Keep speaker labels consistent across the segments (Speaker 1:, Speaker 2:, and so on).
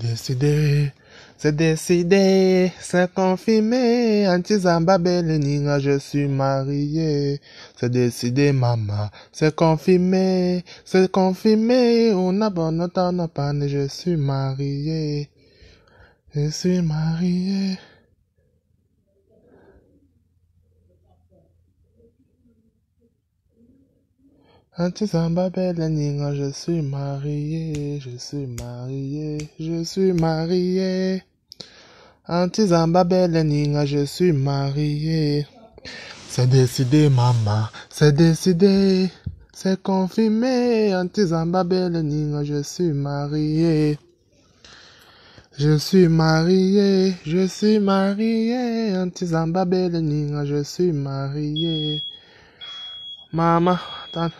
Speaker 1: décidé, c'est confirmé, Antizamba Beleninga, je suis marié. C'est décidé, maman, c'est confirmé, on a bon temps, on a pas, je suis marié. Je suis marié. Antizamba Beleninga, je suis marié, je suis marié, je suis marié. Antizamba Beleninga, je suis marié. C'est décidé, maman, c'est décidé, c'est confirmé. Antizamba Beleninga, je suis marié. Je suis marié, je suis marié. Antizamba Beleninga, je suis marié. Maman, attends.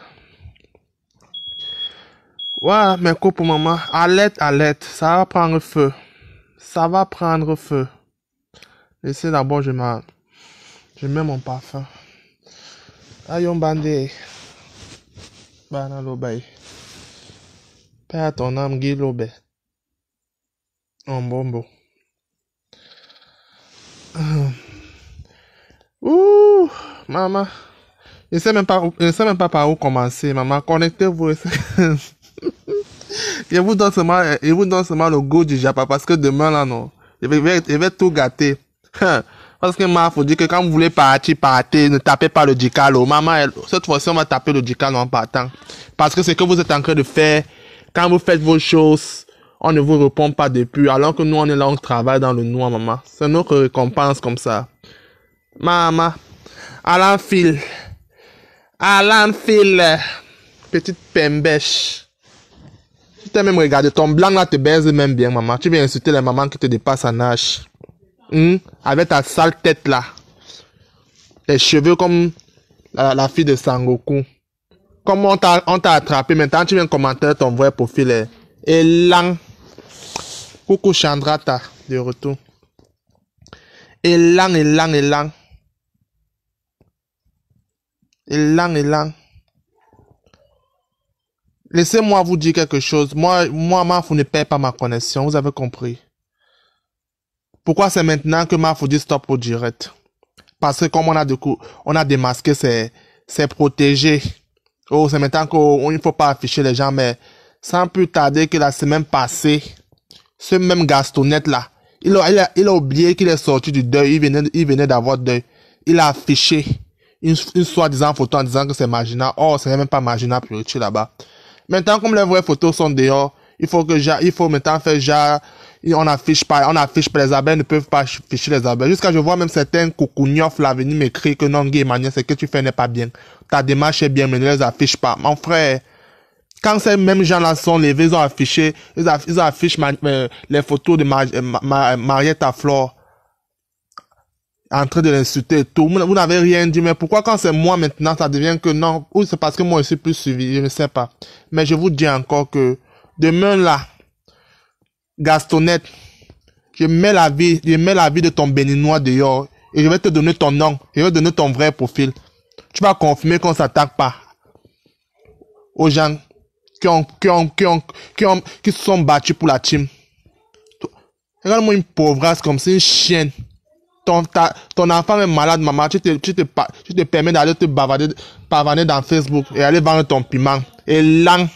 Speaker 1: Ouais, mes copains, maman, alerte, ça va prendre feu. Ça va prendre feu. Laissez d'abord, je mets mon parfum. Ayon bandé. Bana lobay. Père ton âme, Guy Lobé. En bombo. Ouh, maman. Je ne sais même pas par où commencer, maman. Connectez-vous. Je vous donne seulement le goût du Japon parce que demain, là, non. Je vais tout gâter. Parce que moi, faut dire que quand vous voulez partir, partez, ne tapez pas le dicalo. Maman, cette fois-ci, on va taper le dicalo en partant. Parce que c'est que vous êtes en train de faire, quand vous faites vos choses, on ne vous répond pas depuis, alors que nous, on est là, on travaille dans le noir, maman. C'est notre récompense comme ça. Maman, Alan Phil, petite pembèche. Tu t'es même regardé, ton blanc là te baise même bien, maman. Tu viens insulter les mamans qui te dépassent en âge. Avec ta sale tête là. Les cheveux comme la fille de Sangoku. Comme on t'a attrapé, maintenant tu viens commenter ton vrai profil. Élan. Coucou Chandrata, de retour. Élan. Laissez-moi vous dire quelque chose. Moi, vous ne perd pas ma connexion. Vous avez compris. Pourquoi c'est maintenant que Mafou dit stop au direct? Parce que comme on a démasqué, c'est protégé. Oh, c'est maintenant qu'il ne faut pas afficher les gens, mais sans plus tarder que la semaine passée, ce même Gastonnette là, il a oublié qu'il est sorti du deuil, il venait d'avoir deuil. Il a affiché une soi-disant photo en disant que c'est marginal. Oh, c'est même pas marginal purité là-bas. Maintenant, comme les vraies photos sont dehors, il faut maintenant faire genre, on affiche pas les abeilles ne peuvent pas afficher les abeilles. Jusqu'à je vois même certains coucougnof là venir m'écrire que non, Guy Emmanuel, ce que tu fais n'est pas bien. Ta démarche est bien, mais ne les affiche pas. Mon frère, quand ces mêmes gens là sont levés, ils affichent les photos de Marietta Flore en train de l'insulter et tout. Vous n'avez rien dit, mais pourquoi quand c'est moi maintenant, ça devient que non, ou c'est parce que moi je suis plus suivi, je ne sais pas. Mais je vous dis encore que demain là, Gastonnette, je mets la vie de ton béninois dehors et je vais te donner ton nom, je vais te donner ton vrai profil. Tu vas confirmer qu'on s'attaque pas aux gens qui se sont battus pour la team. Regarde-moi une pauvresse comme c'est une chienne. Ton enfant est malade, maman, tu te permets d'aller te bavaner dans Facebook et aller vendre ton piment. Et là,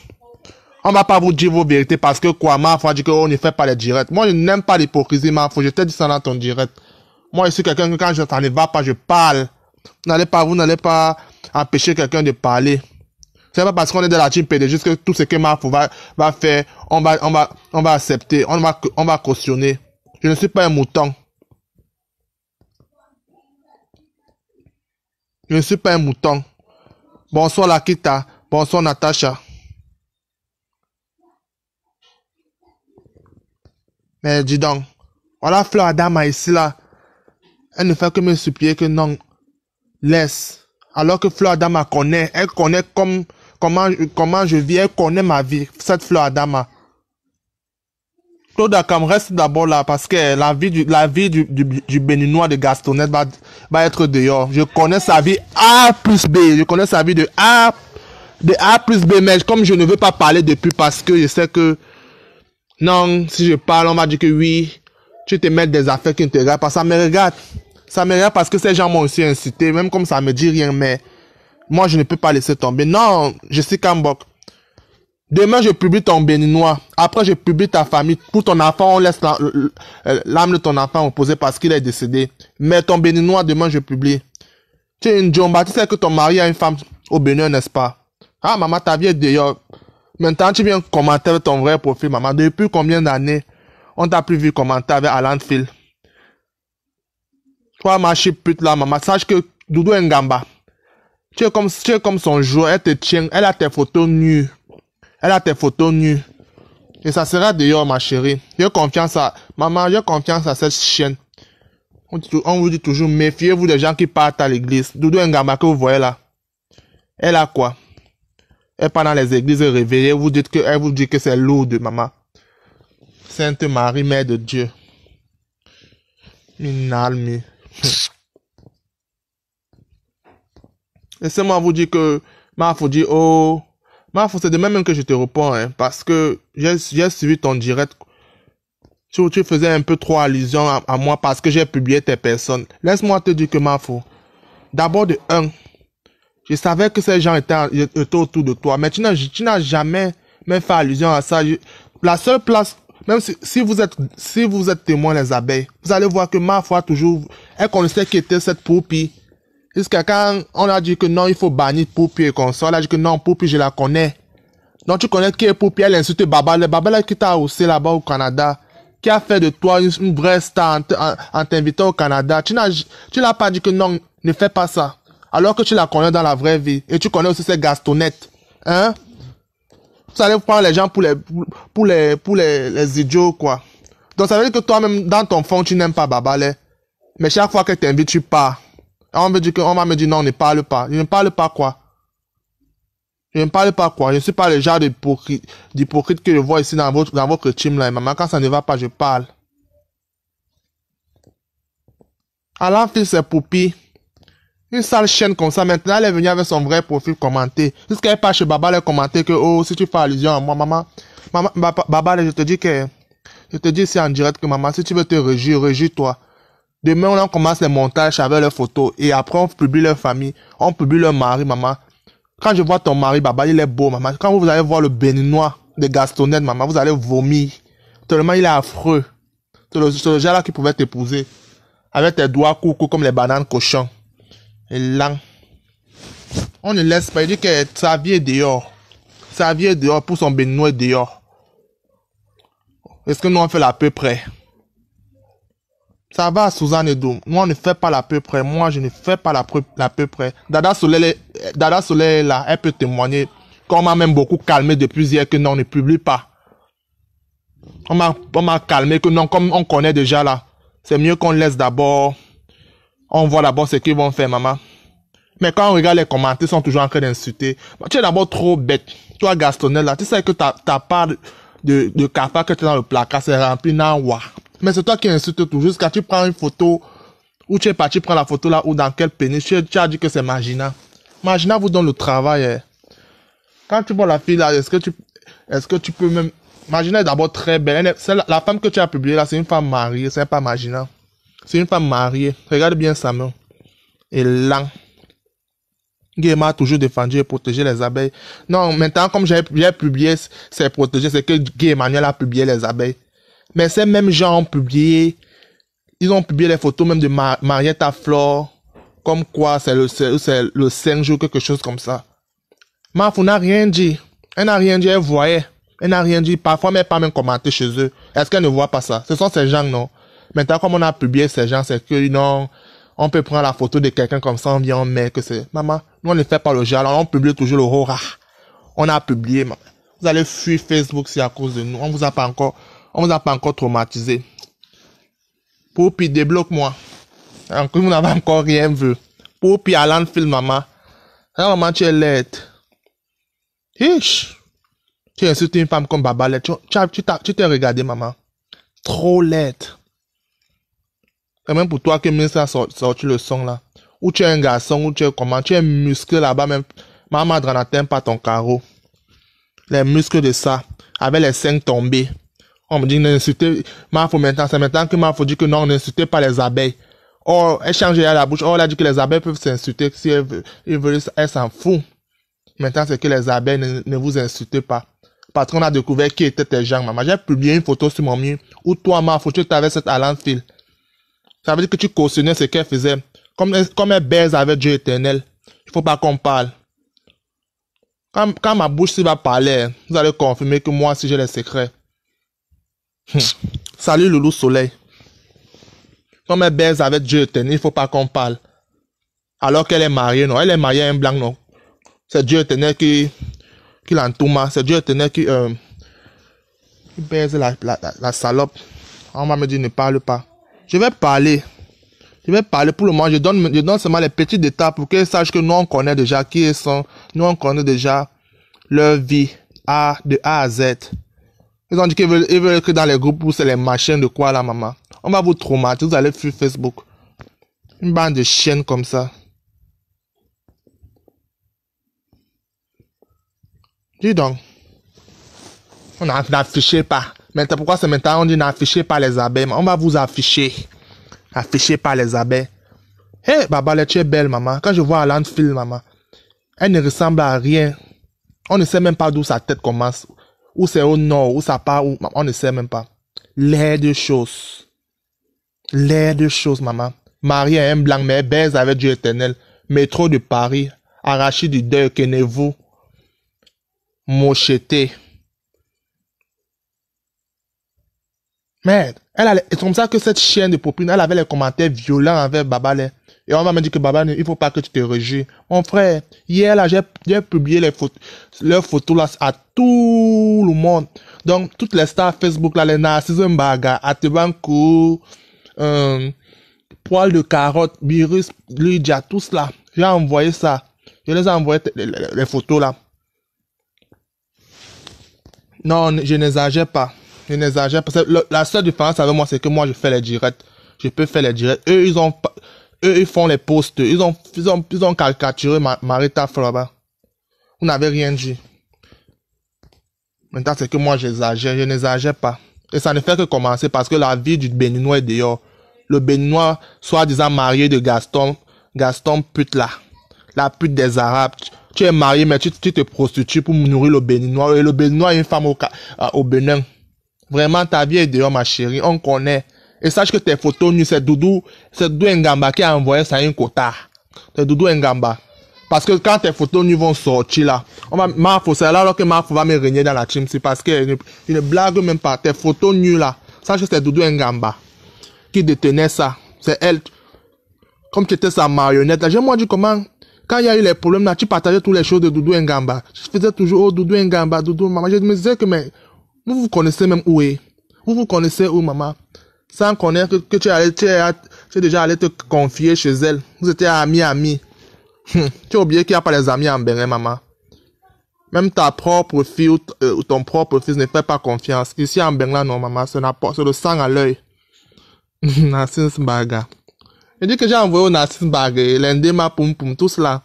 Speaker 1: on va pas vous dire vos vérités parce que quoi, faut dire qu'on ne fait pas les directs. Moi, je n'aime pas l'hypocrisie, faut je t'ai dit ça dans ton direct. Moi, je suis quelqu'un que quand je t'en va pas, je parle. Vous n'allez pas empêcher quelqu'un de parler. C'est pas parce qu'on est de la team PDG que tout ce que Mafou va faire, on va accepter, on va cautionner. Je ne suis pas un mouton. Je ne suis pas un mouton. Bonsoir Lakita. Bonsoir Natacha. Mais dis donc, voilà Fleur Adama ici là. Elle ne fait que me supplier que non, laisse. Alors que Fleur Adama connaît, elle connaît comment je vis, elle connaît ma vie, cette Fleur Adama. Claude Akam reste d'abord là parce que la vie du béninois de Gastonnette va être dehors. Je connais sa vie A plus B. Je connais sa vie de A plus B. Mais comme je ne veux pas parler depuis parce que je sais que Non, si je parle, on va dire que oui, tu te mets des affaires qui ne te regardent pas. Ça me regarde. Ça me regarde parce que ces gens m'ont aussi incité, même comme ça me dit rien, mais moi, je ne peux pas laisser tomber. Non, je suis Kambok. Demain, je publie ton béninois. Après, je publie ta famille. Pour ton enfant, on laisse l'âme de ton enfant reposer parce qu'il est décédé. Mais ton béninois, demain, je publie. Tu es une Djomba. Tu sais que ton mari a une femme au Bénin, n'est-ce pas? Ah, maman, ta vie est d'ailleurs. Maintenant, tu viens commenter avec ton vrai profil, maman. Depuis combien d'années on t'a plus vu commenter avec Alan Phil? Toi, ma pute là, maman. Sache que Doudou Ngamba, tu es comme son jour. Elle te tient. Elle a tes photos nues. Elle a tes photos nues. Et ça sera d'ailleurs, ma chérie. J'ai confiance à... Maman, j'ai confiance à cette chienne. On vous dit toujours, méfiez-vous des gens qui partent à l'église. Doudou Ngamba que vous voyez là. Elle a quoi? Elle part dans les églises réveillées. Elle vous dit que c'est lourd, maman. Sainte Marie, Mère de Dieu. Minalmi. Laissez-moi vous dire que... Mafou dit, oh... Mafou, c'est de même que je te réponds, hein, parce que j'ai suivi ton direct. Tu faisais un peu trop allusion à moi parce que j'ai publié tes personnes. Laisse-moi te dire que Mafou, d'abord de un, je savais que ces gens étaient autour de toi, mais tu n'as jamais même fait allusion à ça. La seule place, même si vous êtes témoin des abeilles, vous allez voir que Mafou a toujours, elle connaissait qui était cette poupie. Jusqu'à quand on a dit que non, il faut bannir Poupi et comme ça, on a dit que non, Poupi, je la connais. Donc tu connais qui est Poupi, elle insulte Babale. Babale qui t'a haussé là-bas au Canada, qui a fait de toi une vraie star en t'invitant au Canada. Tu n'as pas dit que non, ne fais pas ça. Alors que tu la connais dans la vraie vie. Et tu connais aussi ces gastonnettes. Hein? Vous allez prendre les gens pour les idiots, quoi. Donc ça veut dire que toi-même, dans ton fond, tu n'aimes pas Babale. Mais chaque fois qu'elle t'invite, tu pars. On va me dire non, ne parle pas. Je ne parle pas quoi? Je ne parle pas quoi? Je ne suis pas le genre d'hypocrite que je vois ici dans votre team là. Maman, quand ça ne va pas, je parle. Alan Phil, c'est Poupi. Une sale chaîne comme ça. Maintenant, elle est venue avec son vrai profil commenter. Jusqu'à pas chez Baba, elle commenter que, oh, si tu fais allusion à moi, maman, Baba, je te dis ici en direct que maman, si tu veux te réjouir, réjouis-toi. Demain, on commence les montages avec leurs photos. Et après, on publie leur famille. On publie leur mari, maman. Quand je vois ton mari, Baba, il est beau, maman. Quand vous allez voir le béninois de Gastonnet, maman, vous allez vomir. Tellement il est affreux. C'est le genre là qui pouvait t'épouser. Avec tes doigts courts comme les bananes cochons. Et là, on ne laisse pas. Il dit que sa vie est dehors. Sa vie est dehors pour son béninois dehors. Est-ce que nous on fait la peu près? Ça va, Suzanne Edo. Moi, on ne fait pas la peu près. Moi, je ne fais pas la peu près. Dada Soleil est là. Elle peut témoigner. Qu'on m'a même beaucoup calmé depuis hier que non, on ne publie pas. On m'a calmé que non, comme on connaît déjà là. C'est mieux qu'on laisse d'abord. On voit d'abord ce qu'ils vont faire, maman. Mais quand on regarde les commentaires, ils sont toujours en train d'insulter. Tu es d'abord trop bête. Toi, Gastonnel, là, tu sais que ta part de cafard que tu es dans le placard, c'est rempli d'enwa. Mais c'est toi qui insultes toujours. Quand tu prends une photo, où tu es parti prendre la photo là, ou dans quel pénis, tu as dit que c'est Magina. Magina vous donne le travail. Hein. Quand tu vois la fille là, est-ce que tu peux même... Magina est d'abord très belle. La femme que tu as publiée là, c'est une femme mariée, c'est pas Magina. C'est une femme mariée. Regarde bien sa main. Et là, Guéma a toujours défendu et protégé les abeilles. Non, maintenant, comme j'ai publié, c'est protégé, c'est que Guy Emmanuel a publié les abeilles. Mais ces mêmes gens ont publié, ils ont publié les photos même de Marietta Flore, comme quoi c'est le 5 jours, quelque chose comme ça. Mafou n'a rien dit. Elle n'a rien dit, elle voyait. Elle n'a rien dit. Parfois, mais pas même commenté chez eux. Est-ce qu'elle ne voit pas ça? Ce sont ces gens, non? Maintenant, comme on a publié ces gens, c'est que, non, on peut prendre la photo de quelqu'un comme ça, on vient, on met que c'est... Maman, nous, on ne fait pas le genre, on publie toujours le hora. On a publié, maman. Vous allez fuir Facebook si à cause de nous. On vous a pas encore traumatisé. Poupi, débloque-moi. Vous n'avez encore rien vu. Poupi, Alan Phil, maman. Ah, maman, tu es laide. Hich. Tu insultes une femme comme Babalette. Tu t'es regardé, maman. Trop laide. Et même pour toi que Miss a sorti le son là. Ou tu es un garçon, ou tu es comment. Tu es musclé là-bas même. Maman n'atteint pas ton carreau. Les muscles de ça. Avec les seins tombés. On me dit d'insulter, Marfo maintenant, c'est maintenant que Marfo dit que non, n'insultez pas les abeilles. Oh, elle change à la bouche. Oh, elle a dit que les abeilles peuvent s'insulter. Si elles veulent, elle s'en fout. Maintenant, c'est que les abeilles ne vous insultent pas. Parce qu'on a découvert qui étaient tes gens, maman. J'ai publié une photo sur mon mur où toi, Marfo, tu avais cette allant fil. Ça veut dire que tu cautionnais ce qu'elle faisait. Comme elle baise avec Dieu éternel. Il faut pas qu'on parle. Quand ma bouche s'y va parler, vous allez confirmer que moi aussi j'ai les secrets. Salut Loulou Soleil. Comme elle baise avec Dieu éternel, il faut pas qu'on parle. Alors qu'elle est mariée, non. Elle est mariée à un blanc, non. C'est Dieu éternel qui l'entoure. C'est Dieu éternel qui baise la salope. On va me dire ne parle pas. Je vais parler. Je vais parler pour le moment. Je donne seulement les petits détails pour qu'ils sachent que nous on connaît déjà qui ils sont. Nous on connaît déjà leur vie de A à Z. Ils ont dit qu'ils veulent que dans les groupes où c'est les machines de quoi là, maman. On va vous traumatiser. Vous allez sur Facebook. Une bande de chiennes comme ça. Dis donc. On n'affichez pas. Maintenant, pourquoi c'est maintenant on dit n'affichez pas les abeilles? On va vous afficher. Affiché par les abeilles. Hé, Baba, tu es belle, maman. Quand je vois Alan Phil, maman, elle ne ressemble à rien. On ne sait même pas d'où sa tête commence. Où c'est au nord, où ça part, où... On ne sait même pas. L'air de choses. L'air de choses, maman. Marie est un blanc, mais elle baise avec Dieu éternel. Métro de Paris. Arraché du deuil, Kenez-vous. Mocheté. Merde. C'est comme ça que cette chienne de Popine, elle avait les commentaires violents envers Babale. Et on va me dire que Babale, il faut pas que tu te réjouis. Mon frère, hier là, j'ai publié leurs photos là à tout le monde. Donc, toutes les stars Facebook là, les Narcisse Mbaga, Atebankou, Poil de Carotte, Virus, Lydia, tous là. J'ai envoyé ça. Je les ai envoyé les photos là. Non, je n'exagère pas. Je n'exagère pas. La seule différence avec moi, c'est que moi, je fais les directs. Je peux faire les directs. Eux, ils font les posts. Ils ont caricaturé Marita Flora. Vous n'avez rien dit. Maintenant, c'est que moi, j'exagère. Je n'exagère pas. Et ça ne fait que commencer parce que la vie du Béninois est dehors. Le Béninois, soi-disant marié de Gaston pute là. La pute des Arabes. Tu es marié, mais tu te prostitues pour nourrir le Béninois. Et le Béninois est une femme au Bénin. Vraiment, ta vie est dehors, ma chérie. On connaît. Et sache que tes photos nues, c'est Doudou Ngamba qui a envoyé ça à un quota. C'est Doudou Ngamba. Parce que quand tes photos nues vont sortir là, c'est là alors que Marfo va me régner dans la team. C'est parce qu'il ne blague même pas. Tes photos nues là, sache que c'est Doudou Ngamba qui détenait ça. C'est elle. Comme tu étais sa marionnette là. J'ai moi dit comment, quand il y a eu les problèmes là, tu partageais toutes les choses de Doudou Ngamba. Je faisais toujours, oh Doudou Ngamba, Doudou, maman. Je me disais que, mais, vous connaissez même où est. Vous connaissez où, maman. Sans connaître que tu es déjà allé te confier chez elle. Vous étiez amis. Tu as oublié qu'il n'y a pas les amis en Bénin, maman. Même ta propre fille ou ton propre fils ne fait pas confiance. Ici en Bénin, non, maman, c'est le sang à l'œil. Narcisse Baga. Je dis que j'ai envoyé au Narcisse Baga, l'Indema Poum Poum, tout cela.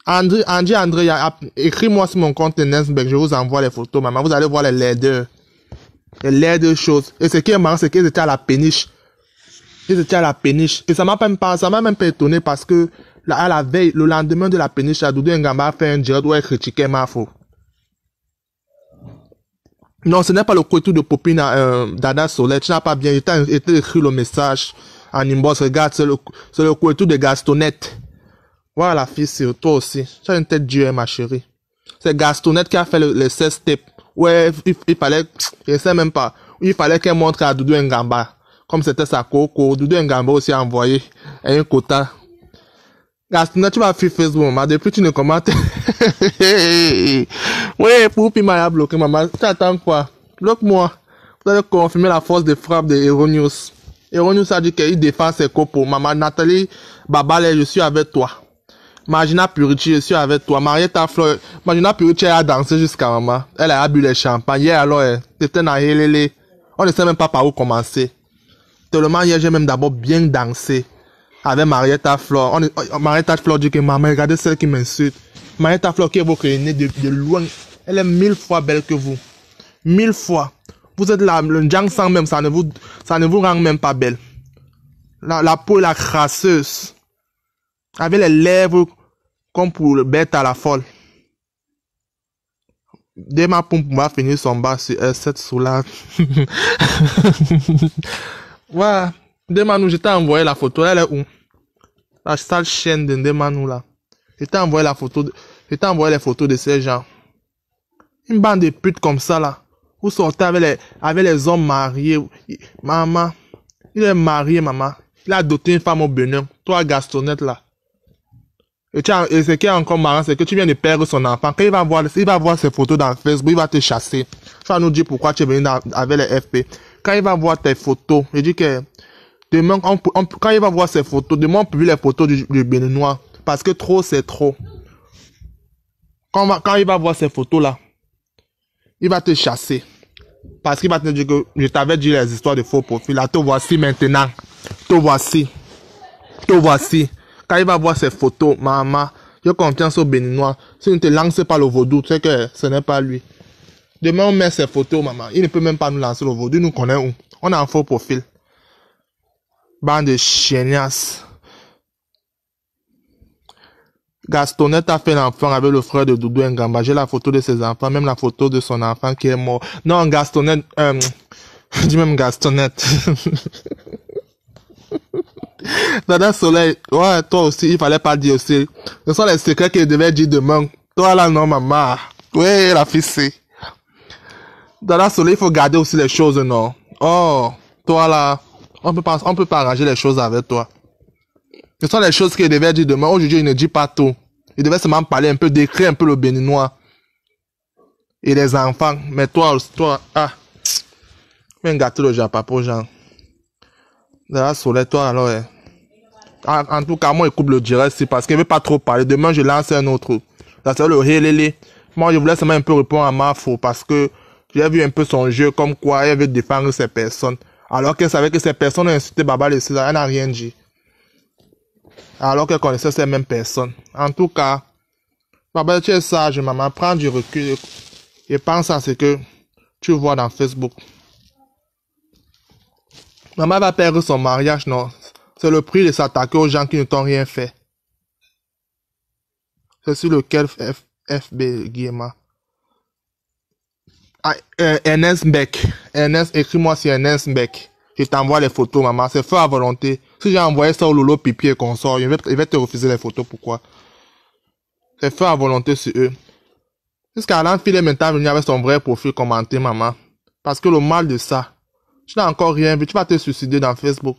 Speaker 1: André, écris-moi sur mon compte Nesbeck, je vous envoie les photos, maman. Vous allez voir les laideurs. Les laideurs choses. Et ce qui est marrant, c'est qu'ils étaient à la péniche. Et ça m'a même pas étonné parce que, à la veille, le lendemain de la péniche, Doudou Ngamba a fait un direct où elle critiquait Marfo. Non, ce n'est pas le couteau de Popine Dada Soleil. Tu n'as pas bien été écrit le message en inbox. Regarde, c'est le couteau de Gastonnette. Voilà la fille, c'est toi aussi. Tu as une tête dure, ma chérie. C'est Gastonnette qui a fait le 16 step. Ouais, il fallait, je sais même pas. Il fallait qu'elle montre à Doudou Ngamba. Comme c'était sa coco. Doudou Ngamba aussi a envoyé un quota. Gastonnette, tu vas faire Facebook, maman. Depuis tu ne commentes. Ouais, Poupi m'a bloqué, maman. Tu attends quoi? Bloque-moi. Vous allez confirmer la force de frappe de Eronius. Eronius a dit qu'il défend ses copos. Maman Nathalie Babale, je suis avec toi. Magina Puriti, je suis avec toi. Marietta Fleur, Magina Puriti a dansé jusqu'à maman. Elle a bu les champagnes. Hier alors, c'était dans Helele. On ne sait même pas par où commencer. Tellement hier, j'ai même d'abord bien dansé. Avec Marietta Fleur. Marietta Fleur dit que maman, regardez celle qui m'insulte. Marietta Fleur qui est votre aînée de loin. Elle est 1000 fois belle que vous. 1000 fois. Vous êtes là, le Jiang sang même, ça ne vous rend même pas belle. La peau est la crasseuse. Avec les lèvres comme pour le bête à la folle. Dès ma pompe va finir son bas sur cette soulage. Ouais. Demanou, je t'ai envoyé la photo. Elle est où? La sale chienne de Demanou là. Je t'ai envoyé la photo. Je t'ai envoyé les photos de ces gens. Une bande de putes comme ça là. Vous sortez avec les hommes mariés. Maman. Il est marié, maman. Il a doté une femme au Bénin. Toi, Gastonnette là. Et ce qui est encore marrant, c'est que tu viens de perdre son enfant. Quand il va voir ses photos dans Facebook, il va te chasser. Tu vas nous dire pourquoi tu es venu avec les FP. Quand il va voir tes photos, il dit que demain, quand il va voir ses photos, demain on publie les photos du Béninois. Parce que trop, c'est trop. Quand il va voir ces photos là, il va te chasser. Parce qu'il va te dire que je t'avais dit les histoires de faux profils. Là, te voici maintenant. Te voici. Te voici. Quand il va voir ses photos, maman, j'ai confiance au Béninois. Si tu ne te lances pas le vaudou, tu sais que ce n'est pas lui. Demain, on met ses photos, maman. Il ne peut même pas nous lancer le vaudou. Il nous connaît où? On a un faux profil. Bande de chienasses. Gastonnette a fait l'enfant avec le frère de Doudou Ngamba. J'ai la photo de ses enfants, même la photo de son enfant qui est mort. Non, Gastonnette, je dis même Gastonnette. Dada Soleil, ouais, toi aussi, il fallait pas dire aussi. Ce sont les secrets qu'il devait dire demain. Toi là, non, maman. Ouais, la fille. Dada Soleil, il faut garder aussi les choses, non. Oh, toi là, on peut pas arranger les choses avec toi. Ce sont les choses qu'il devait dire demain. Aujourd'hui, il ne dit pas tout. Il devait seulement parler un peu, décrire un peu le Béninois. Et les enfants. Mais toi, viens gâter le Japon pour Jean. Dada Soleil, toi alors, en tout cas, moi, il coupe le direct, c'est parce qu'il ne veut pas trop parler. Demain, je lance un autre. Ça c'est le Hélélé. Moi, je voulais seulement un peu répondre à Mafo parce que j'ai vu un peu son jeu comme quoi elle veut défendre ces personnes. Alors qu'elle savait que ces personnes ont insulté Baba le César, elle n'a rien dit. Alors qu'elle connaissait ces mêmes personnes. En tout cas, Baba, tu es sage, maman. Prends du recul et pense à ce que tu vois dans Facebook. Maman va perdre son mariage, non? C'est le prix de s'attaquer aux gens qui ne t'ont rien fait. C'est sur lequel FB Guillemot. Ah, Ernest Beck. Ernest, écris-moi sur Ernest Beck. Je t'envoie les photos, maman. C'est fait à volonté. Si j'ai envoyé ça au Lolo Pipi et consort, il va te refuser les photos. Pourquoi? C'est fait à volonté sur eux. Jusqu'à l'an, il est maintenant venu avec son vrai profil commenté, maman. Parce que le mal de ça, tu n'as encore rien vu. Tu vas te suicider dans Facebook.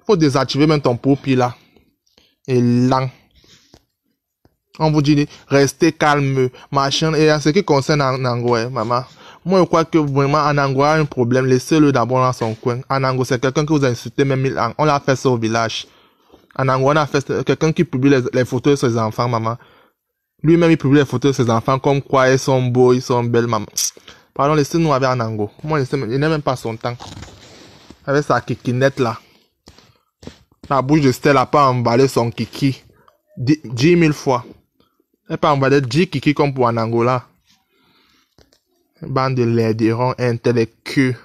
Speaker 1: Faut désactiver même ton profil là. Et lent. On vous dit, restez calme, machin. Et en ce qui concerne Anango, maman. Moi, je crois que vraiment, Anango a un problème. Laissez-le d'abord dans son coin. Anango, c'est quelqu'un que vous a insulté même 1000 ans. On l'a fait ça au village. Anango, on a fait quelqu'un qui publie les photos de ses enfants, maman. Lui-même, il publie les photos de ses enfants comme quoi ils sont beaux, ils sont belles, maman. Pardon, laissez-nous avec Anango. Moi, il n'a même pas son temps. Avec sa kikinette là. La bouche de Stella n'a pas emballé son kiki 10 000 fois. Elle n'a pas emballé 10 kiki comme pour en Angola. Bande de laidérons intellectuels.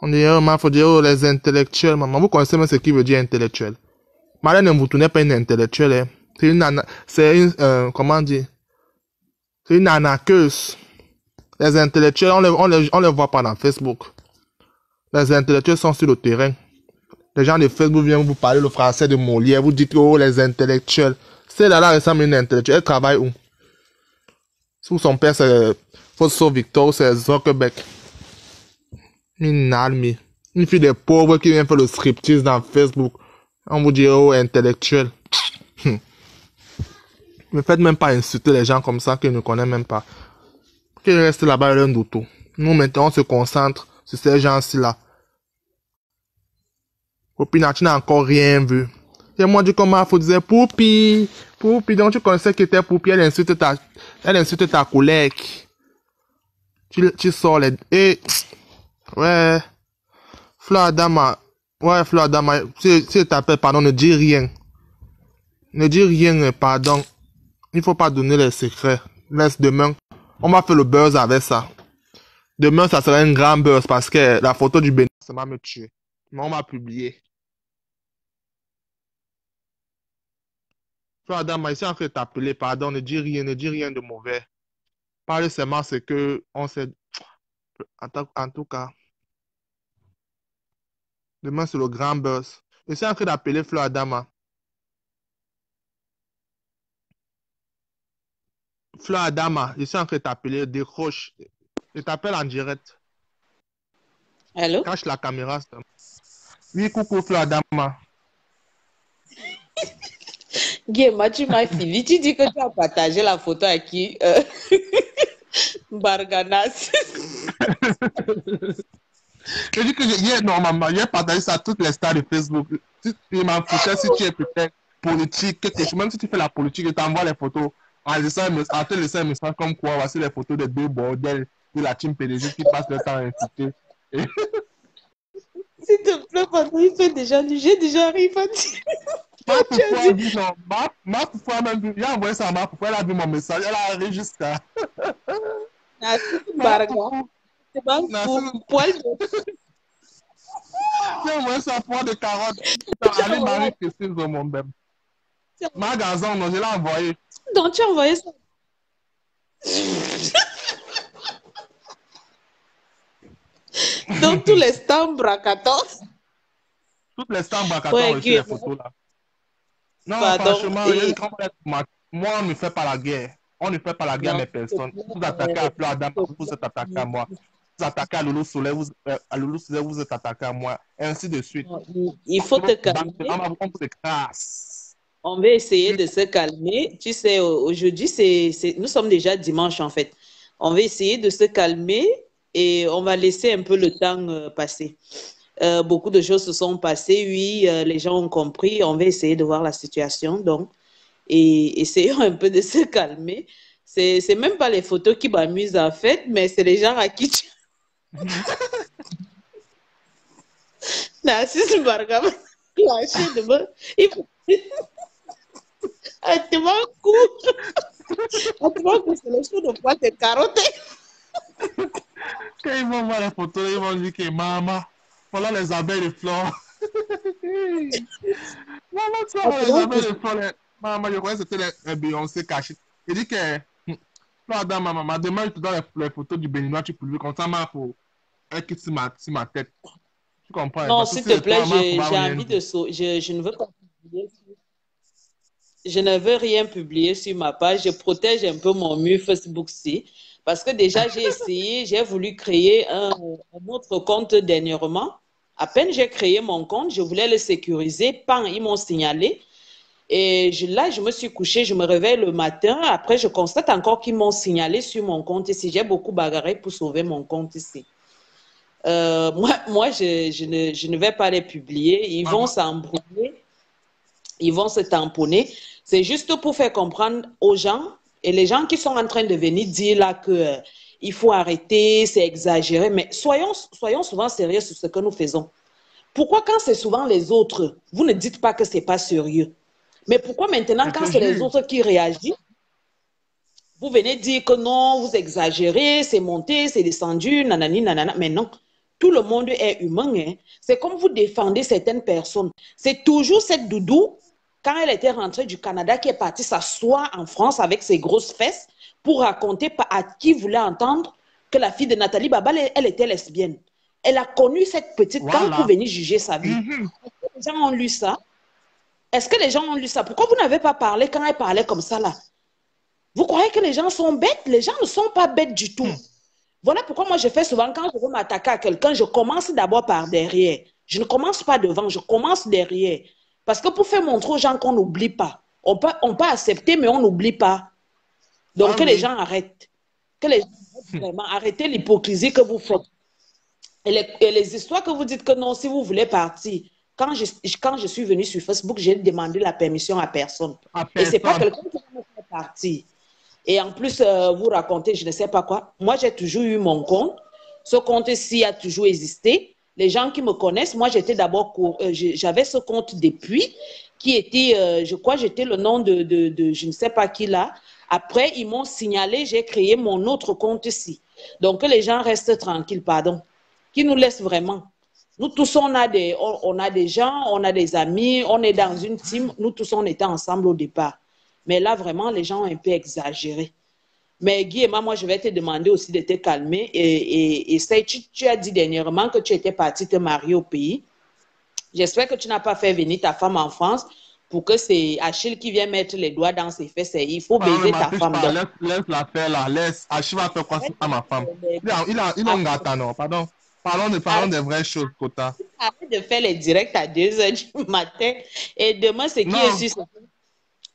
Speaker 1: On dit, oh, il faut dire, oh, les intellectuels, maman. Vous connaissez même ce qui veut dire intellectuel. Madame, ne vous tournez pas une intellectuelle. Hein. Comment dire? C'est une anaqueuse. Les intellectuels, on les voit pas dans Facebook. Les intellectuels sont sur le terrain. Les gens de Facebook viennent vous parler le français de Molière. Vous dites, oh, les intellectuels. C'est là ressemble à une intellectuelle. Elle travaille où? Sous son père, c'est Fosso Victor, c'est Zuckerberg. Une almi. Une fille de pauvres qui vient faire le striptease dans Facebook. On vous dit, oh, intellectuel. Ne faites même pas insulter les gens comme ça qu'ils ne connaissent même pas. Qu'ils restent là-bas et l'un d'auto. Nous, maintenant, on se concentre sur ces gens-ci là. Popina, tu n'as encore rien vu. Et moi, du comment il faut dire Poupi. Poupi, donc tu connaissais qui était Poupi, elle insulte ta collègue. Tu sors les. Et. Ouais. Fleur Dama. Ouais, Fleur Dama. Si tu t'appelles, pardon, ne dis rien. Ne dis rien, pardon. Il faut pas donner les secrets. Laisse demain. On va faire le buzz avec ça. Demain, ça sera une grande buzz parce que la photo du Bénin, ça m'a me tuer. Mais on m'a publié. Frère Adam, ici en train de t'appeler, pardon, ne dis rien de mauvais. Parle seulement ce que on sait. En tout cas, demain, c'est le grand buzz. Je suis en train d'appeler Fleur Adama. Fleur Adama, je suis en train de t'appeler, décroche. Je t'appelle en direct.
Speaker 2: Allô?
Speaker 1: Cache la caméra. Oui, coucou Fleur Adama.
Speaker 2: Guéma, tu m'as fini. Tu dis que tu as partagé la photo à qui? Barganas.
Speaker 1: Je dis que hier, normalement, j'ai partagé ça à toutes les stars de Facebook. Il m'en foutait si tu es peut-être politique, quelque chose. Même si tu fais la politique, je t'envoie les photos en te laissant un message comme quoi, voici les photos des deux bordels de la team PDG qui passent leur temps à insulter.
Speaker 2: S'il te plaît, pardon, il fait déjà nu. J'ai déjà ri, Fatih.
Speaker 1: Ma Poufou a vu, non. Ma Poufou a même vu. J'ai envoyé ça à ma Poufou, elle a vu mon message. Elle a ri jusqu'à.
Speaker 2: Barga. C'est pas poil de...
Speaker 1: J'ai envoyé ça à poids de carotte. Allez, Marie-Christine, mon bébé. Ma gazon, non, je l'ai envoyé.
Speaker 2: Donc, tu as envoyé ça. Donc, tous les stars bracatons.
Speaker 1: Toutes les stars bracatons ont reçu les photos là. Non,
Speaker 2: pardon,
Speaker 1: franchement, moi, on ne fait pas la guerre. On ne fait pas la guerre à mes personnes. Vous attaquez à Fleur Adam, vous êtes attaqué à moi. Vous attaquez à Loulou Soleil, vous êtes attaqué à moi. Et ainsi de suite.
Speaker 2: Il faut te calmer.
Speaker 1: On vous écrase.
Speaker 2: On va essayer de se calmer. Tu sais, aujourd'hui, nous sommes déjà dimanche en fait. On va essayer de se calmer et on va laisser un peu le temps passer. Beaucoup de choses se sont passées, oui, les gens ont compris. On va essayer de voir la situation, donc, et essayons un peu de se calmer. C'est même pas les photos qui m'amusent en fait, mais c'est les gens à qui tu... Narcisse Barga m'a lâché de moi. Il faut... Ah, tu m'as coupé. Ah, tu m'as coupé, c'est le show de poids de carotte.
Speaker 1: Quand ils vont voir les photos, ils vont dire que maman, voilà les abeilles de fleurs. Maman, tu vois les abeilles de fleurs. Maman, je croyais que c'était les Beyoncé cachées. Il dit que, Fleur maman, demain, je te donne les photos du Béninois, tu publies comme ça, ma pour elle quitte sur ma tête. Tu comprends?
Speaker 2: Non, s'il te plaît, j'ai envie de... Je ne veux pas publier. Je ne veux rien publier sur ma page. Je protège un peu mon mur Facebook-ci. Parce que déjà, j'ai essayé, j'ai voulu créer un autre compte dernièrement. À peine j'ai créé mon compte, je voulais le sécuriser. Pan, ils m'ont signalé. Et là, je me suis couchée, je me réveille le matin. Après, je constate encore qu'ils m'ont signalé sur mon compte ici. J'ai beaucoup bagarré pour sauver mon compte ici. Moi je ne vais pas les publier. Ils vont s'embrouiller. Ils vont se tamponner. C'est juste pour faire comprendre aux gens et les gens qui sont en train de venir dire là que il faut arrêter, c'est exagéré. Mais soyons souvent sérieux sur ce que nous faisons. Pourquoi quand c'est souvent les autres, vous ne dites pas que c'est pas sérieux? Mais pourquoi maintenant quand c'est les autres qui réagissent, vous venez dire que non, vous exagérez, c'est monté, c'est descendu, nanani, nanana. Mais non, tout le monde est humain. Hein. C'est comme vous défendez certaines personnes. C'est toujours cette doudou, quand elle était rentrée du Canada, qui est partie s'asseoir en France avec ses grosses fesses pour raconter à qui voulait entendre que la fille de Nathalie Baba, elle était lesbienne. Elle a connu cette petite quand pour venir juger sa vie. Les gens ont lu ça. Est-ce que les gens ont lu ça? Pourquoi vous n'avez pas parlé quand elle parlait comme ça là? Vous croyez que les gens sont bêtes? Les gens ne sont pas bêtes du tout. Voilà pourquoi moi je fais souvent quand je veux m'attaquer à quelqu'un, je commence d'abord par derrière. Je ne commence pas devant, je commence derrière. Parce que pour faire montrer aux gens qu'on n'oublie pas. On peut accepter, mais on n'oublie pas. Donc que les gens arrêtent. Que les gens arrêtent vraiment. Arrêtez l'hypocrisie que vous faites. Et les histoires que vous dites que non, si vous voulez partir. Quand je suis venue sur Facebook, j'ai demandé la permission à personne. Et ce n'est pas quelqu'un qui va me faire partir. Et en plus, vous racontez, je ne sais pas quoi. Moi, j'ai toujours eu mon compte. Ce compte-ci a toujours existé. Les gens qui me connaissent, moi, j'étais d'abord... j'avais ce compte depuis, qui était, je crois, j'étais le nom de je ne sais pas qui là. Après, ils m'ont signalé, j'ai créé mon autre compte ici. Donc, que les gens restent tranquilles, pardon. Qui nous laissent vraiment. Nous tous, on a des gens, on a des amis, on est dans une team. Nous tous, on était ensemble au départ. Mais là, vraiment, les gens ont un peu exagéré. Mais Guy et moi, je vais te demander aussi de te calmer. Et tu as dit dernièrement que tu étais parti te marier au pays. J'espère que tu n'as pas fait venir ta femme en France pour que c'est Achille qui vient mettre les doigts dans ses fesses. Il faut baiser ta femme.
Speaker 1: Laisse la faire là. Laisse. Achille va faire quoi à ma femme? Il a un gâteau, non? Pardon. Parlons des vraies choses, Kota.
Speaker 2: Arrête de faire les directs à 2h du matin. Et demain, ce qui est sûr,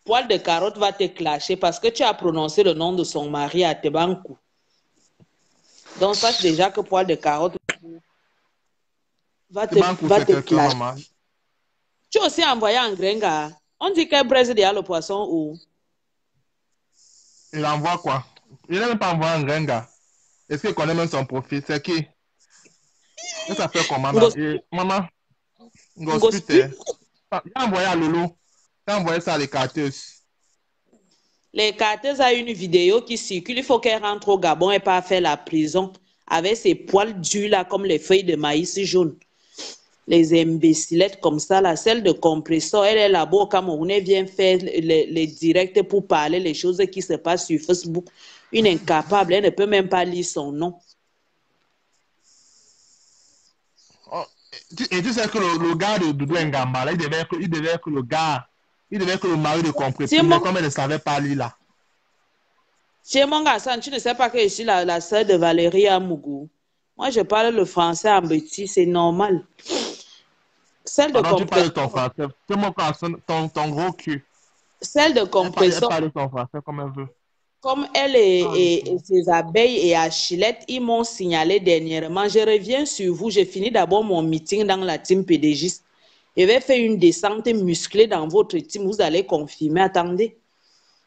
Speaker 2: Poil de Carotte va te clasher parce que tu as prononcé le nom de son mari à Tebankou. Donc, sache déjà que Poil de Carotte va te clasher. Tu as aussi envoyé en Grenga. On dit qu'un braise derrière le poisson ou?
Speaker 1: Il envoie quoi? Il n'a même pas envoyé en Grenga. Est-ce qu'il connaît même son profil? C'est qui? Ça fait comment? Maman, Gospiter. Il a envoyé à Lolo. Il a envoyé ça à les carteuses.
Speaker 2: Les carteuses a une vidéo qui circule. Il faut qu'elle rentre au Gabon et pas faire la prison avec ses poils durs là comme les feuilles de maïs jaunes. Les imbécilettes comme ça, la celle de compresseur, elle est là-bas au Cameroun, elle vient faire les directs pour parler les choses qui se passent sur Facebook. Une incapable, elle ne peut même pas lire son nom.
Speaker 1: Oh, et tu sais que le gars de Doudou Ngamba, là, il devait être le mari de compresseur, mais comme elle ne savait pas lire là.
Speaker 2: Chez mon garçon, tu ne sais pas que je suis la sœur de Valérie Amougou. Moi, je parle le français en petit, c'est normal. Celle de
Speaker 1: compresseur. Tu parles ton français. C'est mon garçon, ton gros cul.
Speaker 2: Celle de compresseur.
Speaker 1: Elle parle ton français comme elle veut.
Speaker 2: Comme elle et ses abeilles et Achillette, ils m'ont signalé dernièrement. Je reviens sur vous. J'ai fini d'abord mon meeting dans la team PDGiste. Je vais faire une descente musclée dans votre team. Vous allez confirmer. Attendez.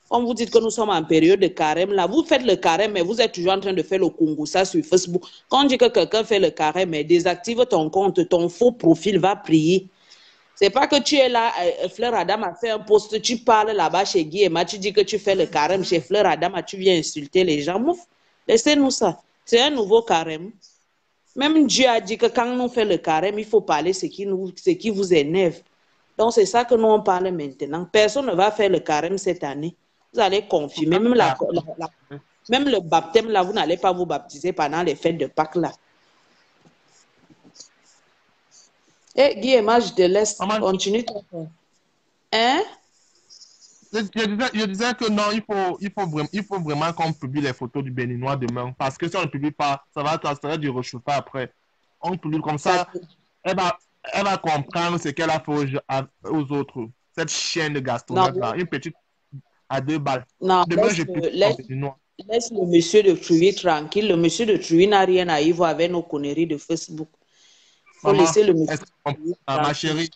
Speaker 2: Comme vous dites que nous sommes en période de carême, là, vous faites le carême, mais vous êtes toujours en train de faire le Congo, ça sur Facebook. Quand on dit que quelqu'un fait le carême, mais désactive ton compte, ton faux profil va prier. C'est pas que tu es là, Fleur Adam a fait un post, tu parles là-bas chez Guy et tu dis que tu fais le carême chez Fleur Adam, tu viens insulter les gens. Mouf, laissez-nous ça. C'est un nouveau carême. Même Dieu a dit que quand nous faisons le carême, il faut parler ce qui vous énerve. Donc c'est ça que nous on parle maintenant. Personne ne va faire le carême cette année. Vous allez confirmer. Même le baptême, là, vous n'allez pas vous baptiser pendant les fêtes de Pâques, là. Eh, Guy et moi, je te laisse. Continue. Hein?
Speaker 1: Je disais que non, il faut vraiment qu'on publie les photos du Béninois demain. Parce que si on ne publie pas, ça va du réchauffement après. On publie comme ça, elle va comprendre ce qu'elle a fait aux autres. Cette chienne de gastronomie là, une petite à 2 balles.
Speaker 2: Non,
Speaker 1: demain,
Speaker 2: laisse le monsieur de Truy tranquille. Le monsieur de Truy n'a rien à y voir avec nos conneries de Facebook. Il faut laisser le monsieur.
Speaker 1: Ma chérie,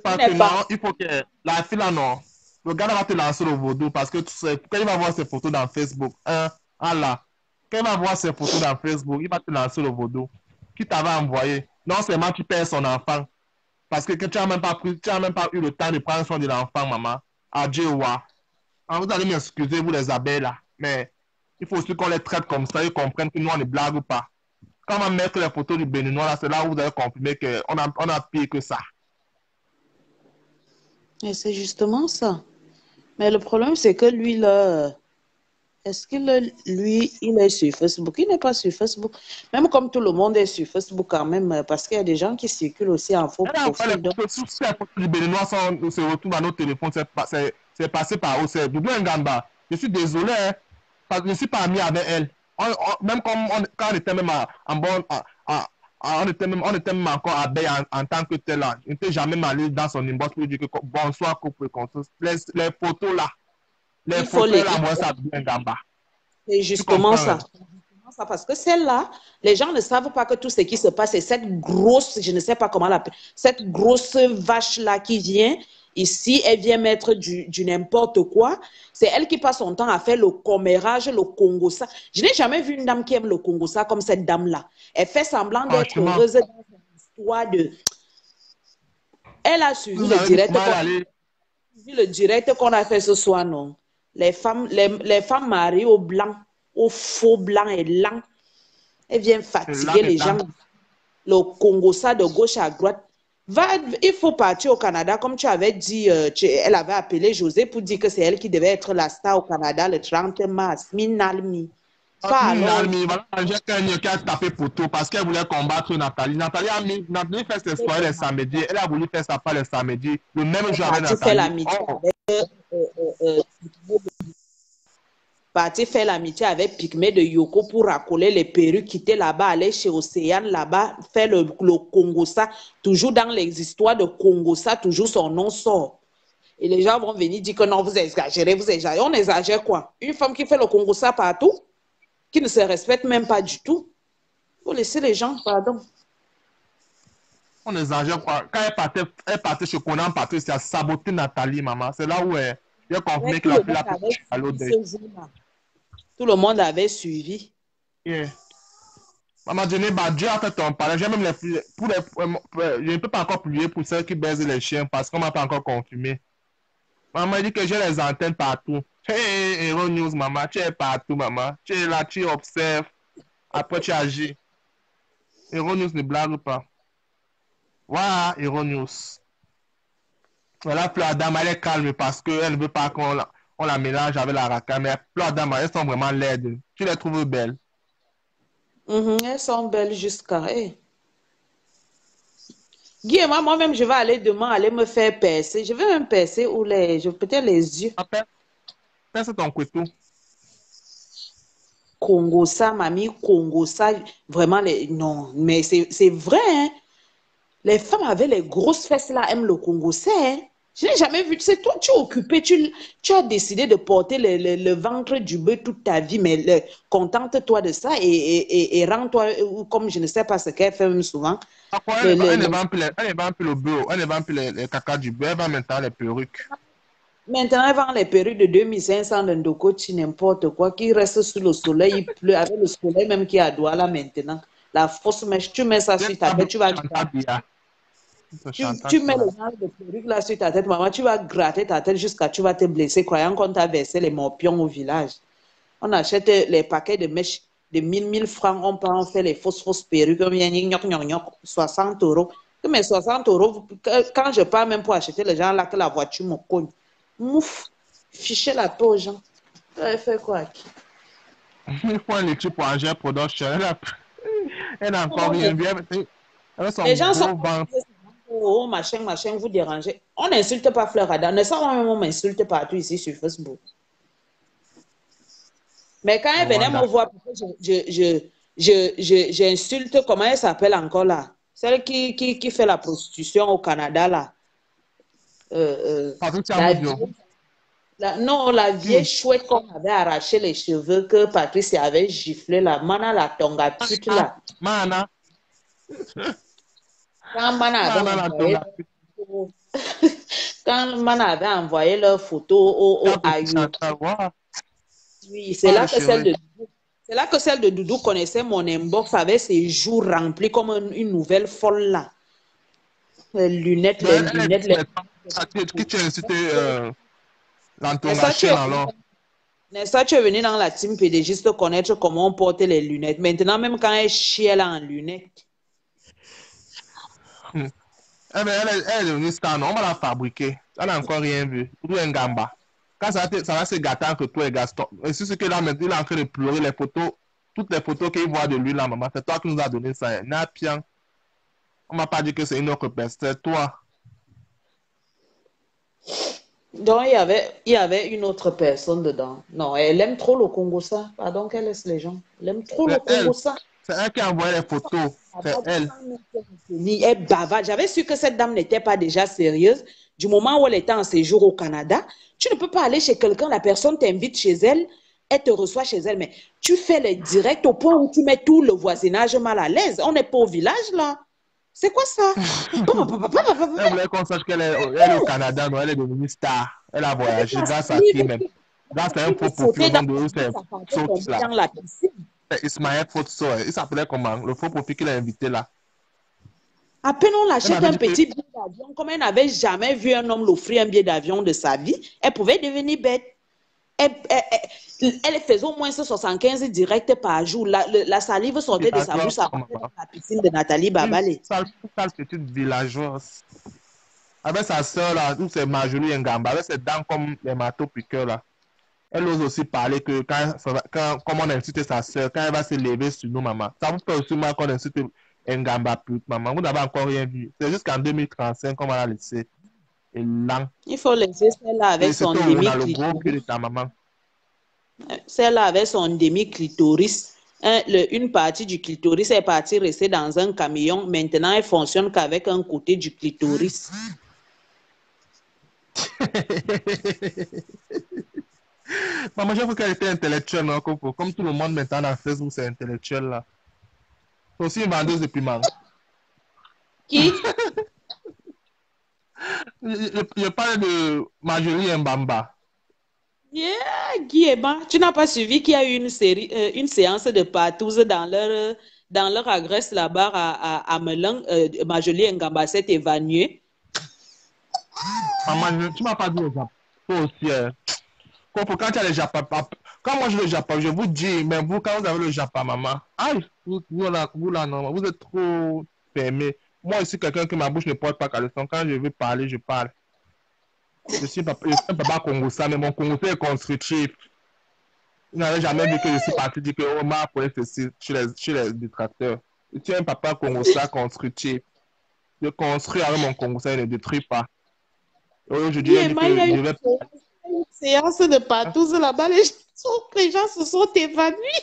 Speaker 1: parce que non, il faut que la fille là, non. Le gars va te lancer le vaudou parce que tu sais, quand il va voir ses photos dans Facebook, quand il va voir ses photos dans Facebook, il va te lancer le vaudou. Qui t'avait envoyé? Non seulement tu perds son enfant, parce que tu n'as même pas eu le temps de prendre soin de l'enfant, maman. Adieu, wa. Vous allez m'excuser, vous les abeilles là, mais il faut aussi qu'on les traite comme ça, ils comprennent que nous on ne blague ou pas. Quand on va mettre les photos du Béninois là, c'est là où vous allez confirmer qu'on a pire que ça.
Speaker 2: Et c'est justement ça. Mais le problème, c'est que lui, là, est-ce qu'il il est sur Facebook? Il n'est pas sur Facebook. Même comme tout le monde est sur Facebook quand même, parce qu'il y a des gens qui circulent aussi en faux profil.
Speaker 1: Toutes ces photos du Béninois se retrouvent dans nos téléphones, c'est passé par OCR. Doudou Ngamba, je suis désolé, hein, parce que je ne suis pas ami avec elle. Même quand on était même on était même encore abeille en tant que tel. Je n'étais jamais mal dans son inbox pour lui dire que bonsoir, couple conscience. Les photos là. Les photos là, moi, ça devient Ngamba.
Speaker 2: C'est justement ça. Parce que celle-là, les gens ne savent pas que tout ce qui se passe, c'est cette grosse, je ne sais pas comment l'appeler, cette grosse vache-là qui vient ici, elle vient mettre du n'importe quoi. C'est elle qui passe son temps à faire le commérage, le Congo-ça. Je n'ai jamais vu une dame qui aime le Congo-ça comme cette dame-là. Elle fait semblant d'être heureuse dans une histoire de... Elle a suivi le direct qu'on a fait ce soir, non? Les femmes mariées au blanc, au faux blanc et lent. Elle vient fatiguer les gens. Le Congo, ça de gauche à droite. Il faut partir au Canada, comme tu avais dit, elle avait appelé José pour dire que c'est elle qui devait être la star au Canada le 30 mars. Minalmi.
Speaker 1: Minalmi, voilà, j'ai quelqu'un qui a tapé pour tout parce qu'elle voulait combattre Nathalie. Nathalie fait ses soirées les samedis. Elle a voulu faire sa part les samedis. Le même jour avec Nathalie.
Speaker 2: Parti faire l'amitié avec Pygmée de Yoko pour raccoler les perruques, quitter là-bas, aller chez Océane là-bas, faire le Congo-ça, toujours dans les histoires de Congo-ça, toujours son nom sort. Et les gens vont venir dire que non, vous exagérez, vous exagérez. On exagère quoi? Une femme qui fait le Congo-ça partout, qui ne se respecte même pas du tout. Il faut laisser les gens, pardon.
Speaker 1: On exagère quoi? Quand elle partait chez Conan Patrice, elle a saboté Nathalie, maman. C'est là où elle a confirmé qu'il a pris la petite à l'autre.
Speaker 2: Tout le monde avait suivi.
Speaker 1: Yeah. Maman, Dieu a fait ton palais. J'ai même je ne peux pas encore publier pour ceux qui baisent les chiens parce qu'on m'a pas encore confirmé. Maman dit que j'ai les antennes partout. Hey, Hero News, maman, tu es partout, maman. Tu es là, tu observes. Après, tu agis. Hero News ne blague pas. Voilà, Hero News. Voilà, Fleur Dame, elle est calme parce qu'elle ne veut pas qu'on la mélange avec la raca. Mais Fleur Dame, elles sont vraiment laides. Tu les trouves belles.
Speaker 2: Elles sont belles jusqu'à... Hey. Guy et moi-même, je vais aller demain aller me faire percer. Je vais même percer ou peut-être les yeux.
Speaker 1: Perce ton couteau.
Speaker 2: Congo ça, mamie, Congo ça, vraiment, non, mais c'est vrai, hein? Les femmes avec les grosses fesses là aiment le Congo ça, hein? Je n'ai jamais vu, c'est toi, tu es occupé, tu as décidé de porter le ventre du bœuf toute ta vie, mais contente-toi de ça et rends-toi, comme je ne sais pas ce qu'elle fait même souvent.
Speaker 1: Elle ne vend plus le bœuf, elle ne vend plus les caca du bœuf, elle vend maintenant les perruques.
Speaker 2: Maintenant, elle vend les perruques de 2500 de Ndokochi, n'importe quoi, qui reste sous le soleil, il pleut, avec le soleil même qui est à Douala maintenant. La fausse mèche, tu mets ça sur ta tête, tu vas gratter. Tu mets le genre de perruque là sur ta tête, maman, tu vas gratter ta tête jusqu'à tu vas te blesser, croyant qu'on t'a versé les morpions au village. On achète les paquets de mèches de 1000 francs, on prend, on fait les fausses perruques, 60 euros. Mais 60 euros, quand je pars même pour acheter les gens là, que la voiture me cogne. Mouf, fichez la peau aux gens. Elle fait quoi?
Speaker 1: Il faut un étude pour Angers Production. Elle n'a encore rien vu.
Speaker 2: Les gens sont... Oh, machin, vous dérangez. On n'insulte pas Fleur Adam. Ne savons même on m'insulte partout ici sur Facebook. Mais quand elle venait me voir, j'insulte, comment elle s'appelle encore là? Celle qui fait la prostitution au Canada là. La vieille chouette qu'on avait arraché les cheveux, que Patrice avait giflé la Mana la tonga pute là.
Speaker 1: Mana.
Speaker 2: Quand Mana avait envoyé leur photo au Ayou. Oui, c'est là que celle de Doudou connaissait mon inbox avec ses joues remplies comme une nouvelle folle là. Les lunettes.
Speaker 1: Qui t'a incité l'entonation alors?
Speaker 2: Nessa, tu es venu dans la team PD juste connaître comment on portait les lunettes. Maintenant, même quand elle chie, elle est en lunettes.
Speaker 1: Elle est devenue star, non, on va la fabriquer. Elle n'a encore rien vu. Tout un gamba. Quand ça va se gâter entre toi et Gaston. Et c'est ce que là, maintenant, il est en train de pleurer les photos. Toutes les photos qu'il voit de lui là, maman. C'est toi qui nous as donné ça. Napian. On m'a pas dit que c'est une autre personne. C'est toi.
Speaker 2: Donc, il y avait une autre personne dedans. Non, elle aime trop le Congo ça. Pardon qu'elle laisse les gens. Elle aime trop le Congo ça.
Speaker 1: C'est elle qui a envoyé les photos. C'est elle.
Speaker 2: Elle bavarde. J'avais su que cette dame n'était pas déjà sérieuse. Du moment où elle était en séjour au Canada, tu ne peux pas aller chez quelqu'un, la personne t'invite chez elle, elle te reçoit chez elle, mais tu fais les directs au point où tu mets tout le voisinage mal à l'aise. On n'est pas au village là. C'est quoi ça?
Speaker 1: Elle voulait qu'on sache qu'elle est au Canada, non, elle est devenue star. Elle a voyagé grâce à qui même? Grâce à un faux profil de c'est Ismaël Fotso. Il s'appelait comment? Le faux profil qu'il a invité là.
Speaker 2: À peine on l'achète un petit billet d'avion, comme elle n'avait jamais vu un homme l'offrir un billet d'avion de sa vie, elle pouvait devenir bête. Elle faisait au moins 75 directs par jour. La salive sortait de sa bouche, ça partait dans la piscine de Nathalie Babalé.
Speaker 1: Une sale petite villageoise. Avec sa soeur là, c'est Marjorie Ngamba, avec ses dents comme les marteaux piqueurs là. Elle ose aussi parler que comme on insulte sa soeur, quand elle va se lever sur nous, maman. Ça vous fait aussi mal qu'on insulte Ngamba pute, maman. Vous n'avez encore rien vu. C'est jusqu'en 2035 qu'on va la laisser. Et là.
Speaker 2: Il faut laisser celle-là avec son
Speaker 1: demi-clitoris.
Speaker 2: Celle-là avec son demi-clitoris. Une partie du clitoris est partie rester dans un camion. Maintenant, elle fonctionne qu'avec un côté du clitoris.
Speaker 1: Maman, j'ai cru qu'elle était intellectuelle, non, comme tout le monde maintenant dans Facebook, c'est intellectuel là. C'est aussi une vendeuse de piment.
Speaker 2: Qui?
Speaker 1: Je parle de Marjorie Mbamba.
Speaker 2: Yeah, Guillaume, tu n'as pas suivi qu'il y a eu une séance de partous dans leur agresse là-bas à Melang, Marjorie Ngamba s'est évanouie.
Speaker 1: Maman, tu m'as pas dit au Japon. Toi aussi, quand tu as le Japon, quand moi je vais au Japon, je vous dis, mais vous, quand vous avez le Japon, maman, aïe, vous là, non, vous êtes trop fermé. Moi, aussi, quelqu'un qui ma bouche ne porte pas caleçon. Quand je veux parler, je parle. Je suis un papa congolais, mais mon congolais est constructif. Vous n'avez jamais vu que je suis parti dire que Omar pourrait ceci chez les détracteurs. Je suis un papa congolais constructif. Je construis avec mon congolais, il ne détruit pas. Aujourd'hui, je dis que je vais.
Speaker 2: Une séance de partous là-bas, les gens se sont évanouis.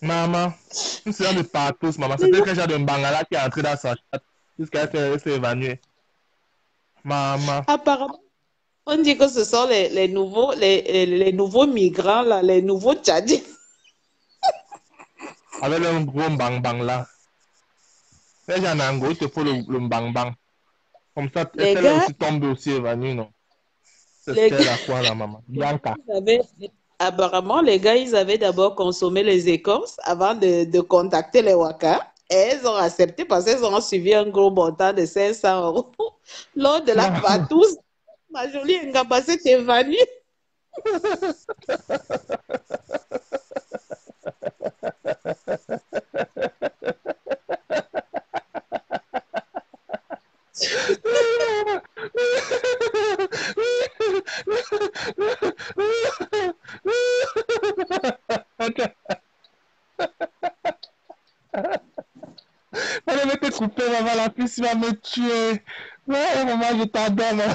Speaker 1: Maman, une séance de partous, maman. C'était quelqu'un genre de Bangala qui est entré dans sa chatte jusqu'à ce s'est évanoui. Maman.
Speaker 2: Apparemment, on dit que ce sont les nouveaux migrants, là, les nouveaux Tchadiens.
Speaker 1: Avec un gros bang-bang là. Les gens en Angola, il te faut le bang-bang. Comme ça, elle est aussi tombée aussi évanouie, non? C'est ce qu'elle a quoi là, maman? Bianca.
Speaker 2: Apparemment, les gars, ils avaient d'abord consommé les écorces avant de contacter les Waka. Et elles ont accepté parce qu'elles ont suivi un gros montant de 500 €. Lors de la partouze, Marjorie Ngamba s'est évanouie.
Speaker 1: Elle va te couper, maman, la fille va me tuer. Ouais, maman, je t'adore, maman.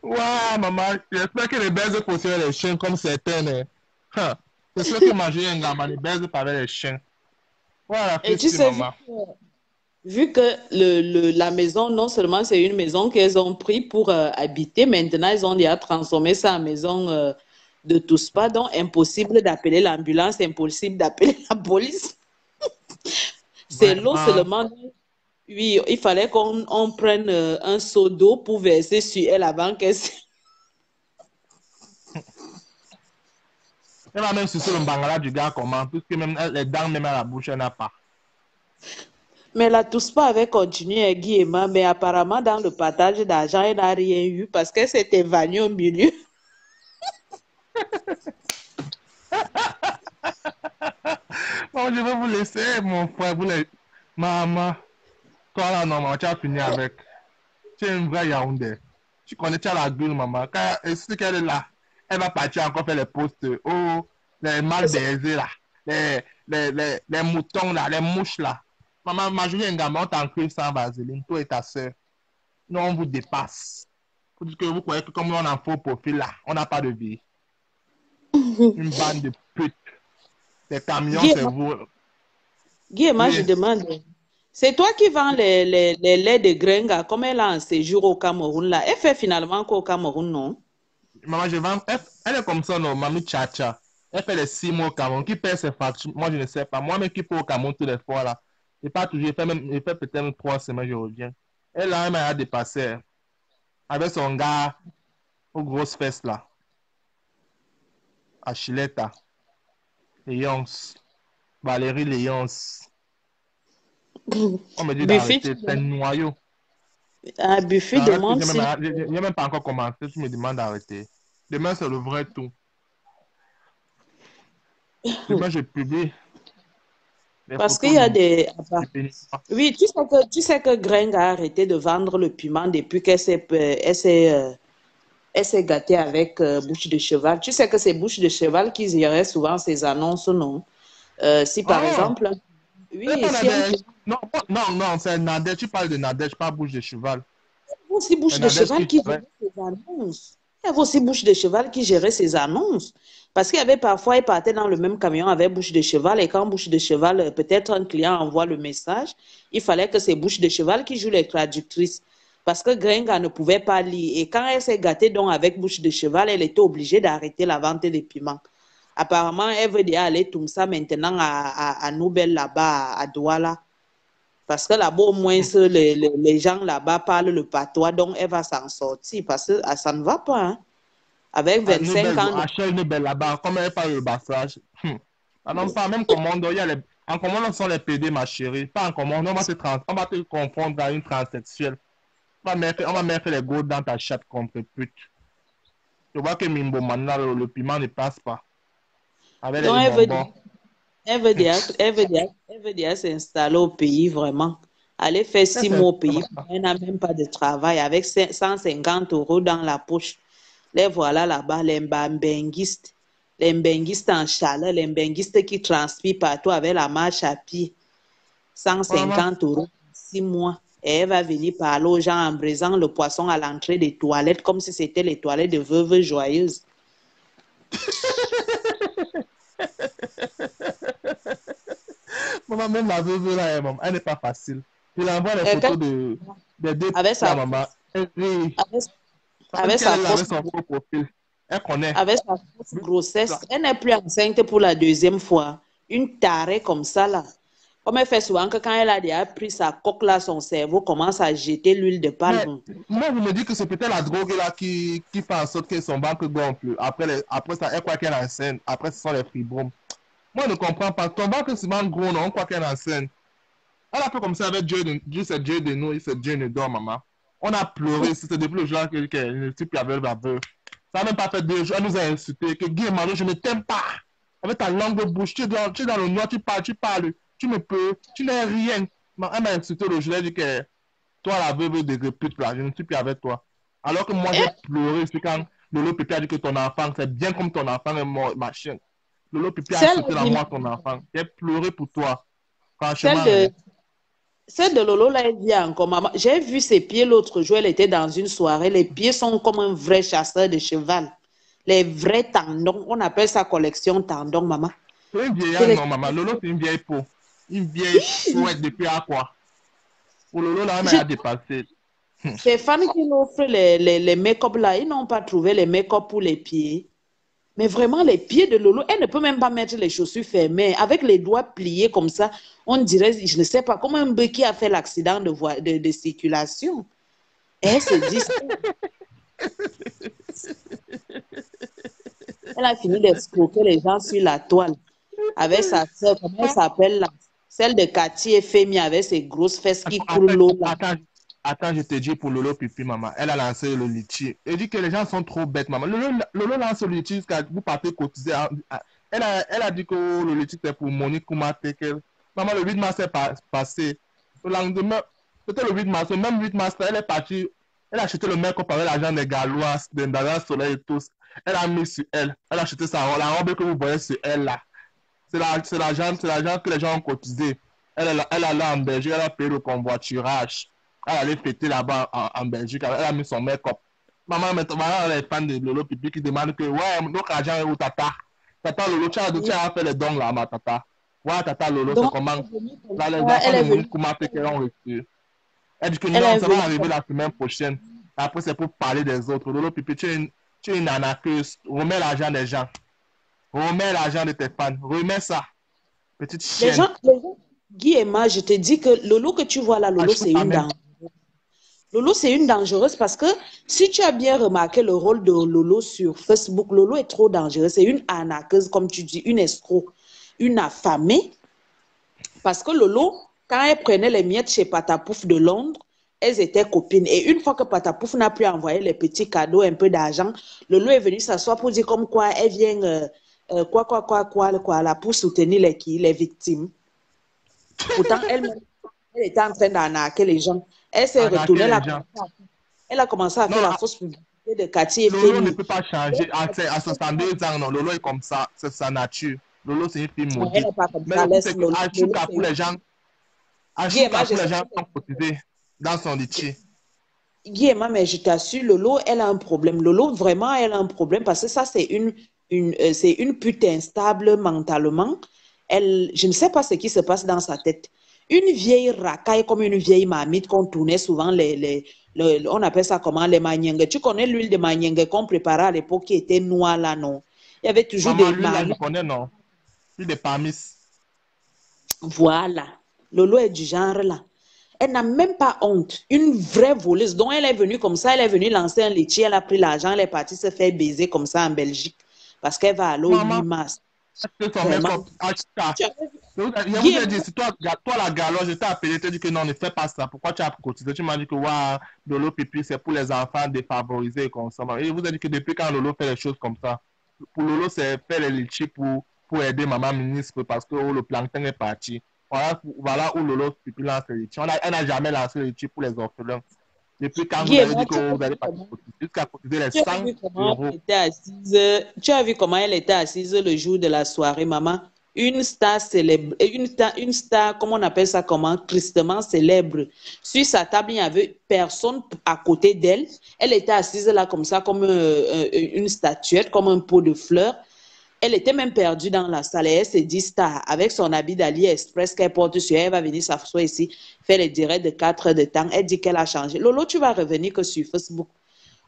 Speaker 1: Ouais, maman, j'espère que les baises pour sur les chiens comme certaines. Hein. C'est sûr que manger un gamin, les baises pas avec les chiens. Voilà,
Speaker 2: Et tu sais,
Speaker 1: maman.
Speaker 2: Vu que la maison, non seulement c'est une maison qu'elles ont pris pour habiter, maintenant ils ont déjà transformé ça en maison de tous pas, donc impossible d'appeler l'ambulance, impossible d'appeler la police. C'est l'eau seulement. Oui, il fallait qu'on prenne un seau d'eau pour verser sur elle avant qu'elle se...
Speaker 1: Elle va même sucer le bangala du gars comment, puisque même les dents même à la bouche, elle n'a pas.
Speaker 2: Mais la Touspa avait continué, Guy et moi, mais apparemment, dans le partage d'argent, elle n'a rien eu parce qu'elle s'est évanouie au milieu.
Speaker 1: Bon, je vais vous laisser, mon frère. Maman, toi là, non, maman, tu as fini avec. Tu es une vraie Yaoundé. Tu connais, tu as la gueule, maman. Quand elle qu'elle est là, elle va partir encore faire les posts. Oh, les mal baisés là. Les moutons là, les mouches là. Maman, Marjorie Ngamba, on t'en crie sans vaseline, toi et ta soeur. Nous, on vous dépasse. Faut dire que vous croyez que comme on a un faux profil là, on n'a pas de vie. Une bande de putes. Les camions, c'est vous.
Speaker 2: Guy, moi, je demande, c'est toi qui vends les laits de Grenga, comme elle a un séjour au Cameroun là. Elle fait finalement quoi au Cameroun, non?
Speaker 1: Maman, je vends. Elle est comme ça, non, mamie Tchacha. Elle fait les 6 mois au Cameroun. Qui paie ses factures? Moi, je ne sais pas. Moi-même qui paie au Cameroun tous les fois là. Je pas toujours. Je fais peut-être 3 semaines, je reviens. Elle a même dépassé. Avec son gars aux grosses fesses là. À Chileta. Léonce. Valérie Léonce. On me dit
Speaker 2: Buffy,
Speaker 1: d'arrêter. C'est un noyau.
Speaker 2: Buffy
Speaker 1: J'arrête que
Speaker 2: demande si...
Speaker 1: j'ai même pas encore commencé. Tu me demandes d'arrêter. Demain, c'est le vrai tout. Demain, je publie les
Speaker 2: Parce qu'il
Speaker 1: photos
Speaker 2: y a des...
Speaker 1: du béninois.
Speaker 2: Oui, tu sais que Greng a arrêté de vendre le piment depuis elle s'est gâtée avec Bouche de Cheval. Tu sais que c'est Bouche de Cheval qui gérait souvent ses annonces, non? Si par
Speaker 1: Oh!
Speaker 2: exemple,
Speaker 1: C'est
Speaker 2: oui,
Speaker 1: pas
Speaker 2: si un
Speaker 1: Nadège.
Speaker 2: piment,
Speaker 1: Non, non, non, c'est Nadège. Tu parles de Nadège, pas Bouche de Cheval.
Speaker 2: aussi
Speaker 1: C'est
Speaker 2: Bouche de
Speaker 1: Nadège
Speaker 2: Cheval
Speaker 1: qui
Speaker 2: qui
Speaker 1: gérait.
Speaker 2: gérait ses annonces. Il y avait aussi Bouche de Cheval qui gérait ses annonces. Parce qu'il y avait parfois, ils partaient dans le même camion avec Bouche de Cheval et quand Bouche de Cheval, peut-être un client envoie le message, il fallait que c'est Bouche de Cheval qui joue les traductrices. Parce que Gringa ne pouvait pas lire. Et quand elle s'est gâtée donc avec Bouche de Cheval, elle était obligée d'arrêter la vente des piments. Apparemment, elle veut déjà aller tout ça maintenant à Nouvelle là-bas, à Douala. Parce que là-bas, au moins, les gens là-bas parlent le patois, donc elle va s'en sortir. Parce que ça ne va pas. Hein. Avec
Speaker 1: À
Speaker 2: 25
Speaker 1: Nouvelle,
Speaker 2: ans,
Speaker 1: Achel Nouvelle là-bas, comme elle parle le bassage. Ah non, pas même commande, il y a les... En commande, ce sont les PD, ma chérie. Pas en commande, on va te confondre à une transsexuelle. On va mettre les gouttes dans ta chatte contre pute. Tu vois que Mimbo Manna, le piment ne passe pas. Avec
Speaker 2: donc
Speaker 1: les bonbons.
Speaker 2: elle veut dire s'installer au pays vraiment. Aller faire
Speaker 1: Ça,
Speaker 2: 6
Speaker 1: c'est...
Speaker 2: mois au pays, elle n'a même pas de travail avec 150 euros dans la poche. Les voilà là-bas, les mbinguistes. Les mbinguistes en chaleur, les mbinguistes qui transpirent partout avec la marche à pied.
Speaker 1: Maman,
Speaker 2: 150 euros, 6 mois. Et elle va venir parler aux gens en brisant le poisson à l'entrée des toilettes comme si c'était les toilettes de veuve joyeuse.
Speaker 1: maman, même la veuve là, maman, elle n'est pas facile. Tu lui envoies les
Speaker 2: Quand-
Speaker 1: photos des deux
Speaker 2: avec
Speaker 1: là,
Speaker 2: sa,
Speaker 1: maman. Elle rit.
Speaker 2: avec,
Speaker 1: Même
Speaker 2: avec
Speaker 1: si elle
Speaker 2: sa
Speaker 1: est là
Speaker 2: fausse,
Speaker 1: avec son faux profil. Elle connaît.
Speaker 2: avec sa fausse grossesse, elle n'est plus enceinte pour la deuxième fois. Une tarée comme ça, là. Comme elle fait souvent que quand elle a déjà pris sa coque, là, son cerveau commence à jeter l'huile de
Speaker 1: Mais
Speaker 2: palme.
Speaker 1: moi, je me dis que c'est peut-être la drogue là qui fait en sorte que son ventre gonfle. Après ça, elle croit qu'elle est enceinte. Après, ce sont les fibromes. Moi, je ne comprends pas. Ton ventre est souvent gros, non? On croit qu'elle est enceinte. Elle a fait comme ça avec Dieu. Dieu, c'est Dieu de nous. C'est Dieu de nous, maman. On a pleuré. C'était depuis le jour qu'elle ne plus avec la veuve. Ça n'a même pas fait 2 jours. Elle nous a insulté. Que Guy Emmanuel, je ne t'aime pas. Avec ta langue de bouche, tu es dans le noir, tu parles. Tu me peux. Tu n'es rien. Elle m'a insulté le jour. Elle a dit que toi, la veuve de répute, là, je ne suis plus avec toi. Alors que moi, j'ai
Speaker 2: Et
Speaker 1: pleuré. C'est quand Lolo Pipi a dit que ton enfant, c'est bien comme ton enfant est mort, ma chienne. Lolo Pipi a
Speaker 2: celle,
Speaker 1: accepté la mort de ton enfant. J'ai pleuré pour toi.
Speaker 2: celle
Speaker 1: Franchement, hein.
Speaker 2: de, celle de Lolo, là, elle dit encore, maman, j'ai vu ses pieds l'autre jour, elle était dans une soirée, les pieds sont comme un vrai chasseur de cheval. Les vrais tendons, on appelle ça collection tendons, maman.
Speaker 1: C'est une
Speaker 2: C'est
Speaker 1: vieille,
Speaker 2: les...
Speaker 1: non, maman. Lolo, c'est une vieille peau. Une vieille chouette depuis à quoi? Pour Lolo, là, on
Speaker 2: Je-
Speaker 1: a dépassé.
Speaker 2: Ces femmes qui nous offrent les make-up là, ils n'ont pas trouvé les make-up pour les pieds. Mais vraiment, les pieds de Lolo, elle ne peut même pas mettre les chaussures fermées. Avec les doigts pliés comme ça, on dirait, je ne sais pas, comme un bœuf qui a fait l'accident de circulation. Et elle se dit, elle a fini d'escroquer les gens sur la toile. Avec sa sœur, comment elle s'appelle là? Celle de Cathy et Femi avec ses grosses fesses qui coulent l'eau là.
Speaker 1: Attends, je te dis pour Lolo Pipi, maman. Elle a lancé le litchi. Elle dit que les gens sont trop bêtes, maman. Lolo lance le litchi jusqu'à vous partez cotiser. Elle a dit que le litchi c'est pour Monique Koumate. Maman, le 8 mars est passé. Le lendemain, c'était le 8 mars. Le même 8 mars, elle est partie. Elle a acheté le make-up avec l'argent des Gallois, des Ndara Soleil et tous. Elle a mis sur elle. Elle a acheté la robe que vous voyez sur elle là. C'est l'argent que les gens ont cotisé. Elle allait en Belgique, elle a payé le convoiturage. Elle allait fêter là-bas en Belgique. Elle a mis son make-up. Maman, maintenant, elle est fan de Lolo Pipi qui demande que, ouais, notre argent est où, tata? Tata Lolo, tu as fait les dons là, ma tata. Ouais, tata Lolo, c'est
Speaker 2: Donc,
Speaker 1: comment?
Speaker 2: elle est venue comme
Speaker 1: Là, les
Speaker 2: ça,
Speaker 1: enfants de Monique Koumate qui ont reçu. Elle dit que
Speaker 2: elle
Speaker 1: non,
Speaker 2: est
Speaker 1: ça va
Speaker 2: venue
Speaker 1: arriver
Speaker 2: comme
Speaker 1: la semaine prochaine. Après, c'est pour parler des autres. Lolo Pipi, tu es une arnaqueuse. Remets l'argent des gens. Remets l'argent de tes fans. Remets ça. Petite chienne.
Speaker 2: les gens, Guy et moi, je te dis que Lolo que tu vois là,
Speaker 1: Ah,
Speaker 2: Lolo,
Speaker 1: je peux
Speaker 2: c'est
Speaker 1: pas
Speaker 2: une
Speaker 1: même.
Speaker 2: dangereuse. Lolo, c'est une dangereuse parce que si tu as bien remarqué le rôle de Lolo sur Facebook, Lolo est trop dangereuse. C'est une arnaqueuse, comme tu dis, une escroc, une affamée. Parce que Lolo, quand elle prenait les miettes chez Patapouf de Londres, elles étaient copines. Et une fois que Patapouf n'a plus envoyé les petits cadeaux, un peu d'argent, Lolo est venu s'asseoir pour dire comme quoi elle vient, la pour soutenir les victimes. Pourtant, elle était en train d'arnaquer les gens. Elle s'est retournée là. Elle a commencé à faire la fausse publicité de Cathy et
Speaker 1: Lolo ne peut pas changer. À 62 ans, non. Lolo est comme ça. C'est sa nature. Lolo, c'est une fille maudite.
Speaker 2: Elle n'est pas comme
Speaker 1: Mais
Speaker 2: ça.
Speaker 1: le truc, c'est qu'Achuka, pour les gens, Achuka, pour les gens, sont cotisés dans son litchi.
Speaker 2: Guillaume, mais je t'assure, Lolo, elle a un problème. Lolo, vraiment, elle a un problème parce que ça, c'est une pute instable mentalement. Je ne sais pas ce qui se passe dans sa tête. Une vieille racaille comme une vieille marmite qu'on tournait souvent, on appelle ça comment, les maniengues. Tu connais l'huile de maniengue qu'on préparait à l'époque qui était noire là, non? Il y avait toujours
Speaker 1: des l'huile là, je connais, non? L'huile de parmis.
Speaker 2: Voilà. Lolo est du genre là. Elle n'a même pas honte. Une vraie voleuse. Donc, elle est venue comme ça, elle est venue lancer un laitier, elle a pris l'argent, elle est partie se faire baiser comme ça en Belgique. Parce qu'elle va à l'eau limace.
Speaker 1: Vraiment. Je vous ai dit, si toi la galoche, je t'ai appelé, tu as dit que non, ne fais pas ça. Pourquoi tu as cotisé? Tu m'as dit que Lolo Pipi, c'est pour les enfants défavorisés et comme ça. Et je vous ai dit que depuis quand Lolo fait les choses comme ça, pour Lolo, c'est faire les litchis pour aider maman ministre parce que le plancton est parti. Voilà où Lolo Pipi lance les litchis. Elle n'a jamais lancé les litchis pour les orphelins. Depuis quand vous avez dit que vous allez pas cotiser, jusqu'à cotiser les 100 euros.
Speaker 2: Tu as vu comment elle était assise le jour de la soirée, maman? Une star célèbre, une star, comment on appelle ça, comment, tristement célèbre. Sur sa table, il n'y avait personne à côté d'elle. Elle était assise là comme ça, comme une statuette, comme un pot de fleurs. Elle était même perdue dans la salle et elle s'est dit star, avec son habit d'AliExpress qu'elle porte sur elle, va venir s'asseoir ici, faire les directs de 4 heures de temps. Elle dit qu'elle a changé. Lolo, tu vas revenir que sur Facebook.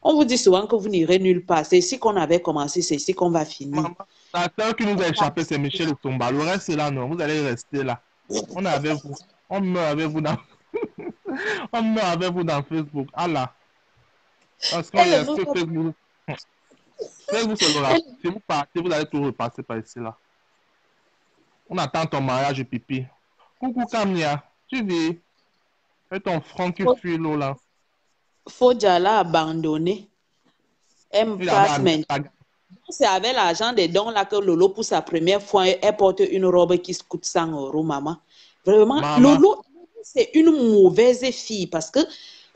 Speaker 2: On vous dit souvent que vous n'irez nulle part. C'est ici qu'on avait commencé, c'est ici qu'on va finir.
Speaker 1: Maman, la seule qui nous a échappé, c'est Michel Tomba. Le reste, là, non. Vous allez rester là. On est avec vous. On meurt avec vous dans... On meurt avec vous dans Facebook. Allah. Parce qu'on est sur Facebook. Facebook, c'est l'oral. Si vous partez, vous allez tout repasser par ici, là. On attend ton mariage, pipi. Coucou, Kamia. Tu vis? Fais ton front qui fuit l'eau, là.
Speaker 2: Faut déjà l'abandonner. Elle me passe maintenant. C'est avec l'argent des dons là que Lolo, pour sa première fois, elle porte une robe qui coûte 100 euros, maman. Vraiment, maman. Lolo, c'est une mauvaise fille parce que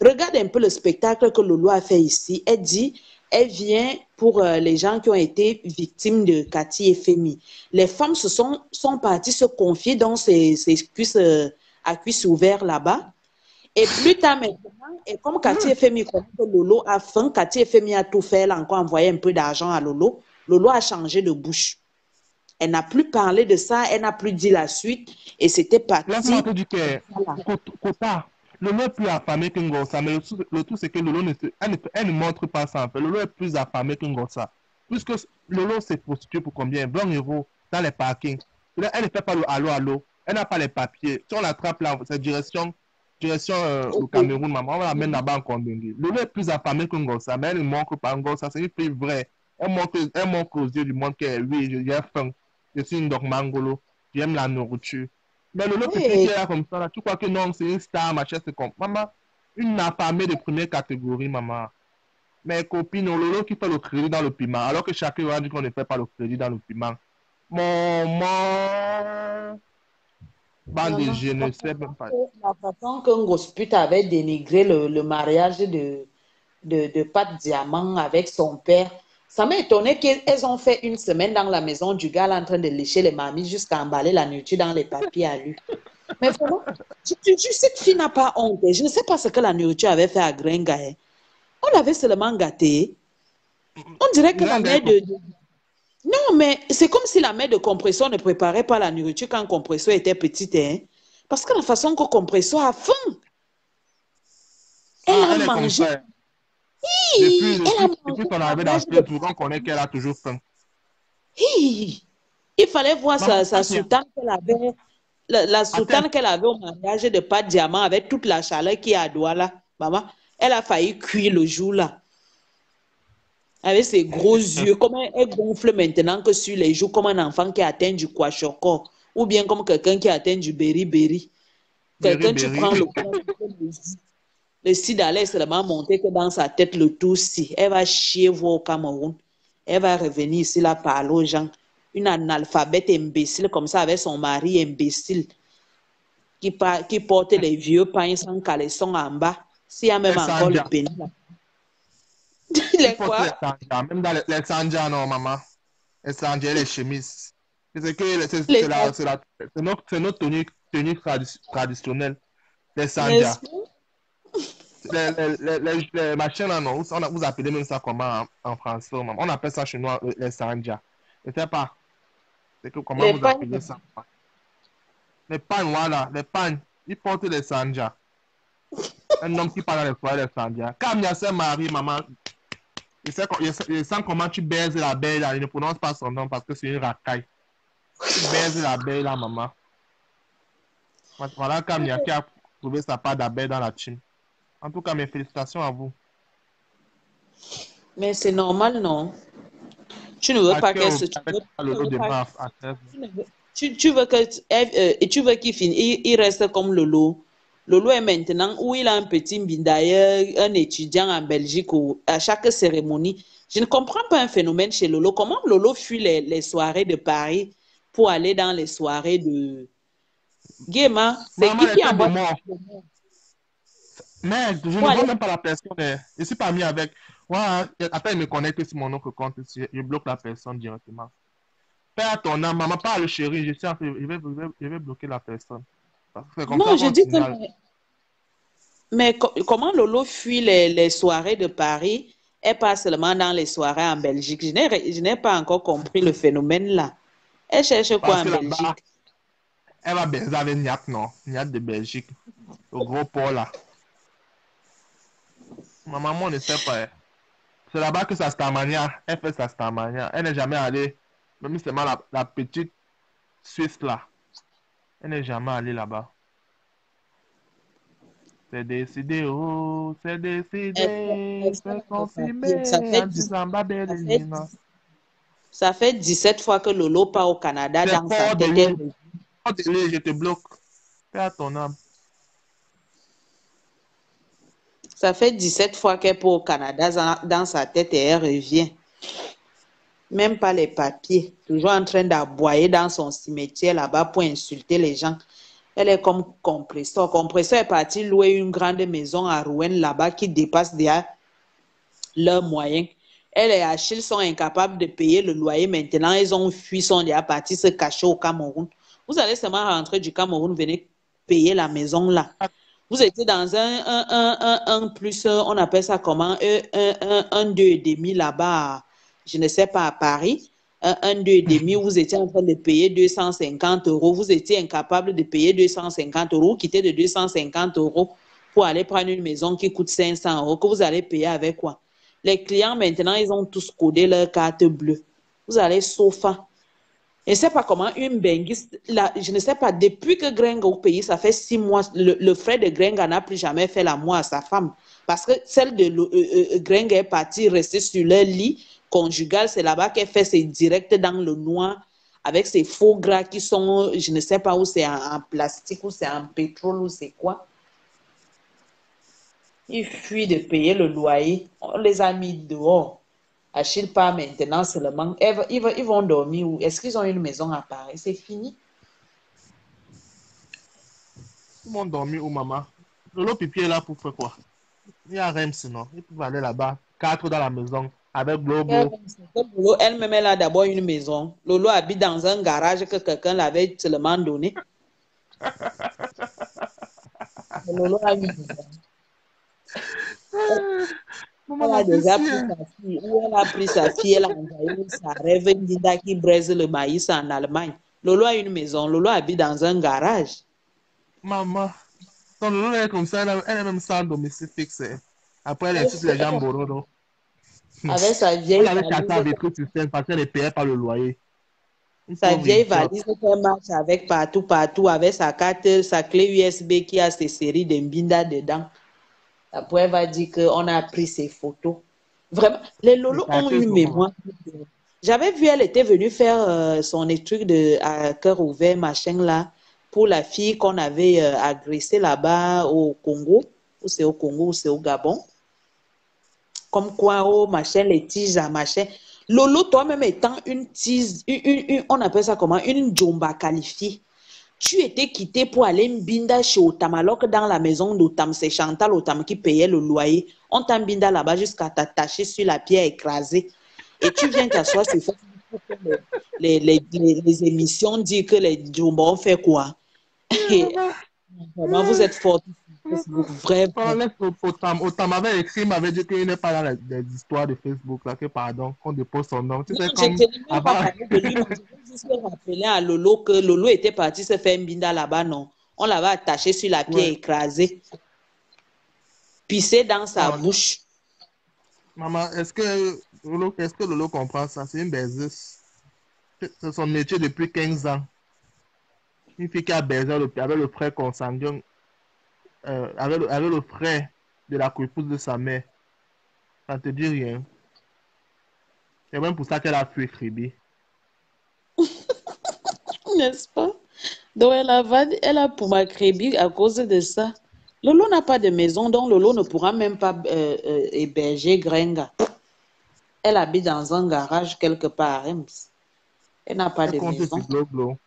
Speaker 2: regarde un peu le spectacle que Lolo a fait ici. Elle dit, elle vient pour les gens qui ont été victimes de Cathy et Femi. Les femmes sont parties se confier dans ces cuisses à cuisses ouvertes là-bas. Et plus tard maintenant, et comme Cathy et Femi connaît que Lolo a faim, Cathy et Femi a tout fait, elle a encore envoyé un peu d'argent à Lolo. Lolo a changé de bouche. Elle n'a plus parlé de ça, elle n'a plus dit la suite, et c'était parti.
Speaker 1: Laisse-moi te dire que Lolo est plus affamé qu'un gossa, mais le tout c'est que Lolo elle ne montre pas ça en fait. Lolo est plus affamé qu'un gossa. Puisque Lolo s'est prostituée pour combien? 20 euros dans les parkings. Elle ne fait pas le allô. Elle n'a pas les papiers. Si on l'attrape là, c'est direction au Cameroun, maman, on l'amène là-bas en Condengui. Lolo est plus affamé qu'un gossa, mais elle ne montre pas un gossa. C'est une fille vraie. Elle montre aux yeux du monde que oui, j'ai faim. Je suis une mangolo. J'aime la nourriture. Mais Lolo Pipi qui est là comme ça, là, tu crois que non, c'est une star, machin, c'est comme. Maman, une affamée de première catégorie, maman. Mes copines, Lolo qui fait le crédit dans le piment, alors que chacun a dit qu'on ne fait pas le crédit dans le piment. Bande de je ne sais même pas.
Speaker 2: La façon qu'un gosse pute avait dénigré le mariage de Pat Diamant avec son père, ça m'a étonné qu'elles ont fait une semaine dans la maison du gars là, en train de lécher les mamies jusqu'à emballer la nourriture dans les papiers à lui. Mais vraiment, cette fille n'a pas honte. Je ne sais pas ce que la nourriture avait fait à Gringa. Hein. On l'avait seulement gâté. On dirait que la mère de... Non, mais c'est comme si la mère de Compresso ne préparait pas la nourriture quand Compresso était petite. Hein? Parce que la façon que Compresso a faim, elle a mangé...
Speaker 1: Depuis qu'on avait dans le tour, on connaît qu'elle a toujours faim.
Speaker 2: Il fallait voir sa soutane qu'elle avait, la soutane qu'elle avait au mariage de Pat Diamant avec toute la chaleur qui est à Douala. Maman, elle a failli cuire le jour là. Avec ses gros yeux, comment elle gonfle maintenant que sur les joues, comme un enfant qui atteint du kwashiorkor, ou bien comme quelqu'un qui atteint du beriberi. Quelqu'un, tu
Speaker 1: Berry.
Speaker 2: prends le sida allait seulement monter que dans sa tête le tout si. Elle va chier voir au Cameroun. Elle va revenir ici là parler aux gens. Une analphabète imbécile comme ça avec son mari imbécile qui porte les vieux pains sans caleçon en bas. S'il y a même
Speaker 1: Les
Speaker 2: encore le
Speaker 1: Sandja.
Speaker 2: pénis.
Speaker 1: Il
Speaker 2: Les
Speaker 1: porte les
Speaker 2: quoi?
Speaker 1: Sandja. Même dans les Sandja, non, maman. Les Sandja et les chemises. C'est que
Speaker 2: Les
Speaker 1: c'est notre tenue traditionnelle. Les
Speaker 2: n'est-ce
Speaker 1: Sandja. Les machins là, non. Vous appelez même ça comment en français, maman. On appelle ça chez nous les Sandja. Je ne sais pas. C'est que comment
Speaker 2: les
Speaker 1: vous
Speaker 2: pains.
Speaker 1: appelez ça? Les pannes, voilà. Les pannes. Ils portent les Sandja. Un homme qui parle dans les soirées des Sandja. Quand il y a ce mari, maman, il sent comment tu baises la belle là. Il ne prononce pas son nom parce que c'est une racaille. Tu baises la belle là, maman. Voilà Kamia qui a trouvé sa part d'abeille dans la team. En tout cas, mes félicitations à vous.
Speaker 2: Mais c'est normal, non? Tu ne veux
Speaker 1: À
Speaker 2: pas
Speaker 1: quel
Speaker 2: qu'elle
Speaker 1: moment
Speaker 2: se...
Speaker 1: avec le lot de baf à 13
Speaker 2: Tu veux que tu veux qu'il finisse, il reste comme Lolo. Lolo est maintenant où il a un petit d'ailleurs, un étudiant en Belgique où, à chaque cérémonie. Je ne comprends pas un phénomène chez Lolo. Comment Lolo fuit les soirées de Paris pour aller dans les soirées de Guéma? C'est
Speaker 1: Maman,
Speaker 2: qui
Speaker 1: les
Speaker 2: qui
Speaker 1: têtes de
Speaker 2: envoie
Speaker 1: mort. Merde, je
Speaker 2: pour
Speaker 1: ne vois
Speaker 2: aller?
Speaker 1: même pas la personne. Je suis pas mis avec. Voilà, après, il me connecte sur mon autre compte. Je bloque la personne directement. Père ton âme, maman, parle chérie. Je vais bloquer la personne. C'est comme ça
Speaker 2: Non, je
Speaker 1: qu'on
Speaker 2: dis que
Speaker 1: signale.
Speaker 2: mais comment Lolo fuit les soirées de Paris et pas seulement dans les soirées en Belgique? Je n'ai pas encore compris le phénomène là. Elle cherche quoi
Speaker 1: Parce
Speaker 2: en
Speaker 1: que là-bas,
Speaker 2: Belgique?
Speaker 1: elle va baiser avec Niat, non? Niat de Belgique. Le gros port là. Ma maman ne sait pas. C'est là-bas que sa stamania, elle fait sa stamania. Elle n'est jamais allée, même seulement la petite Suisse là. Elle n'est jamais allée là-bas. C'est décidé, oh, c'est décidé,
Speaker 2: Est-ce qu'elle
Speaker 1: c'est
Speaker 2: a les papiers?
Speaker 1: confirmé en disant
Speaker 2: Ça fait
Speaker 1: Babelina.
Speaker 2: 10 ça fait 17 fois que Lolo part au Canada
Speaker 1: C'est
Speaker 2: dans sa
Speaker 1: fort de
Speaker 2: tête.
Speaker 1: lui, fort de lui, je te bloque. Fais à ton âme.
Speaker 2: Ça fait 17 fois qu'elle part au Canada dans sa tête et elle revient. Même pas les papiers. Toujours en train d'aboyer dans son cimetière là-bas pour insulter les gens. Elle est comme Compresseur. Compresseur est parti louer une grande maison à Rouen là-bas qui dépasse déjà leurs moyens. Elle et Achille sont incapables de payer le loyer maintenant. Ils ont fui, sont déjà partis se cacher au Cameroun. Vous allez seulement rentrer du Cameroun, venez payer la maison là. Vous étiez dans un plus, on appelle ça comment? Un 2,5 là-bas, je ne sais pas, à Paris. Un 2,5, vous étiez en train de payer 250 euros. Vous étiez incapable de payer 250 euros, quitter de 250 euros pour aller prendre une maison qui coûte 500 euros, que vous allez payer avec quoi? Les clients, maintenant, ils ont tous codé leur carte bleue. Vous allez sofa. Je ne sais pas comment une benguiste, je ne sais pas, depuis que Grenga au pays, ça fait 6 mois, le frère de Grenga n'a plus jamais fait l'amour à sa femme. Parce que celle de Grenga est partie rester sur leur lit conjugal. C'est là-bas qu'elle fait ses directs dans le noir avec ses faux gras qui sont, je ne sais pas où c'est en plastique, ou c'est en pétrole, ou c'est quoi. Ils fuient de payer le loyer. On les a mis dehors. Achille part maintenant seulement. Ils vont dormir où? Est-ce qu'ils ont une maison à Paris? C'est fini.
Speaker 1: Tout le monde dormi où, maman? Lolo Pipi est là pour faire quoi? Il y a Rems, non? Il peut aller là-bas. 4 dans la maison. Avec Globo.
Speaker 2: Lolo, elle-même, elle a d'abord une maison. Lolo habite dans un garage que quelqu'un l'avait seulement donné. Lolo a une maison.
Speaker 1: Maman
Speaker 2: Elle
Speaker 1: m'a
Speaker 2: a
Speaker 1: fait
Speaker 2: déjà
Speaker 1: si,
Speaker 2: pris
Speaker 1: hein.
Speaker 2: sa fille. Où elle a pris sa fille, elle a envoyé sa rêve Ndinda qui braise le maïs en Allemagne. Lolo a une maison. Lolo habite dans un garage.
Speaker 1: Maman. Donc, Lolo est comme ça. Elle est même sans domicile fixe. Après, elle insulte les gens bororo.
Speaker 2: Avec sa
Speaker 1: On
Speaker 2: vieille
Speaker 1: l'avait chassé à
Speaker 2: valise.
Speaker 1: Vitry sur scène parce qu'elle ne payait pas le loyer. Une
Speaker 2: Sa
Speaker 1: pauvre
Speaker 2: vieille
Speaker 1: idiote.
Speaker 2: valise qu'elle marche avec partout, avec sa carte, sa clé USB qui a ses séries de Mbinda dedans. Après, elle va dire qu'on a pris ses photos. Vraiment, les
Speaker 1: Les
Speaker 2: Lolos ont
Speaker 1: carteuses,
Speaker 2: une
Speaker 1: maman.
Speaker 2: mémoire. J'avais vu, elle était venue faire son truc à cœur ouvert, machin là. pour la fille qu'on avait agressée là-bas au Congo, ou c'est au Congo, ou c'est au Gabon. Comme quoi, oh, machin, les tiges à machin. Lolo, toi-même étant une tise, on appelle ça comment? Une jomba qualifiée. Tu étais quitté pour aller Mbinda chez Otam, alors que dans la maison d'Otam, c'est Chantal Otam qui payait le loyer. On t'a Mbinda là-bas jusqu'à t'attacher sur la pierre écrasée. Et tu viens t'asseoir sur Facebook pour que les émissions disent que les Jumba ont fait quoi? Et, vraiment, vous êtes fort. Vrai, vrai.
Speaker 1: Autant m'avait écrit, il m'avait dit qu'il n'est pas dans les histoires de Facebook, là, que pardon, qu'on dépose son nom. Tu
Speaker 2: Non,
Speaker 1: sais,
Speaker 2: je
Speaker 1: comme
Speaker 2: n'ai même pas
Speaker 1: avant.
Speaker 2: parlé de lui, mais je veux juste rappeler à Lolo que Lolo était parti se faire Mbinda là-bas, non. On l'avait attaché sur la pierre
Speaker 1: Ouais.
Speaker 2: écrasée, pissé dans sa
Speaker 1: Oh,
Speaker 2: bouche.
Speaker 1: maman, est-ce que Lolo comprend ça? C'est une baiseuse. C'est son métier depuis 15 ans. Une fille qui a baisé avec le frère consanguin, avec le frère de la épouse de sa mère. Ça ne te dit rien. C'est même pour ça qu'elle a fui Kribi.
Speaker 2: N'est-ce pas? Donc, elle a pour ma crébi à cause de ça. Lolo n'a pas de maison, donc Lolo ne pourra même pas héberger Grenga. Elle habite dans un garage quelque part à Reims. Elle n'a pas
Speaker 1: Elle
Speaker 2: de
Speaker 1: compte
Speaker 2: maison.
Speaker 1: sur Glo-Glo.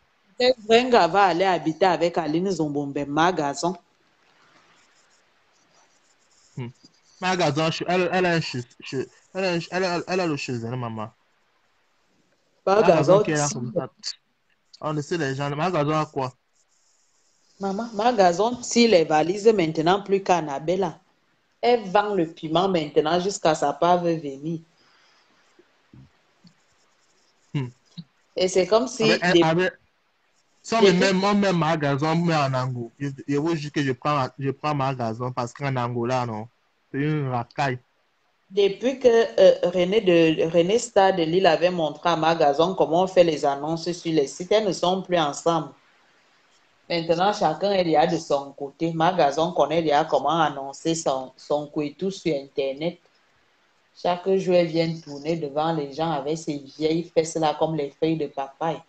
Speaker 2: Grenga va aller habiter avec Aline Zombombe, magasin.
Speaker 1: Magasin, elle a un elle a le chez elle, maman. Magasin
Speaker 2: Magasin,
Speaker 1: qui est là comme ça. On ne sait les gens. Magasin à quoi?
Speaker 2: maman, magasin tire les valises maintenant plus qu'Annabella. Elle vend le piment maintenant jusqu'à sa part veut venir.
Speaker 1: Hmm.
Speaker 2: Et c'est comme
Speaker 1: Avec,
Speaker 2: si
Speaker 1: avec, si
Speaker 2: depuis
Speaker 1: on met magasin, on met en Ango. Je vous dis que je prends magasin parce qu'en Angola, non. C'est une racaille.
Speaker 2: Depuis que René Star de Lille avait montré à Magazon comment on fait les annonces sur les sites, elles ne sont plus ensemble. Maintenant, chacun il y a de son côté. Magazon connaît déjà comment annoncer son tout sur Internet. Chaque jour, elle vient tourner devant les gens avec ses vieilles fesses là comme les feuilles de papaye.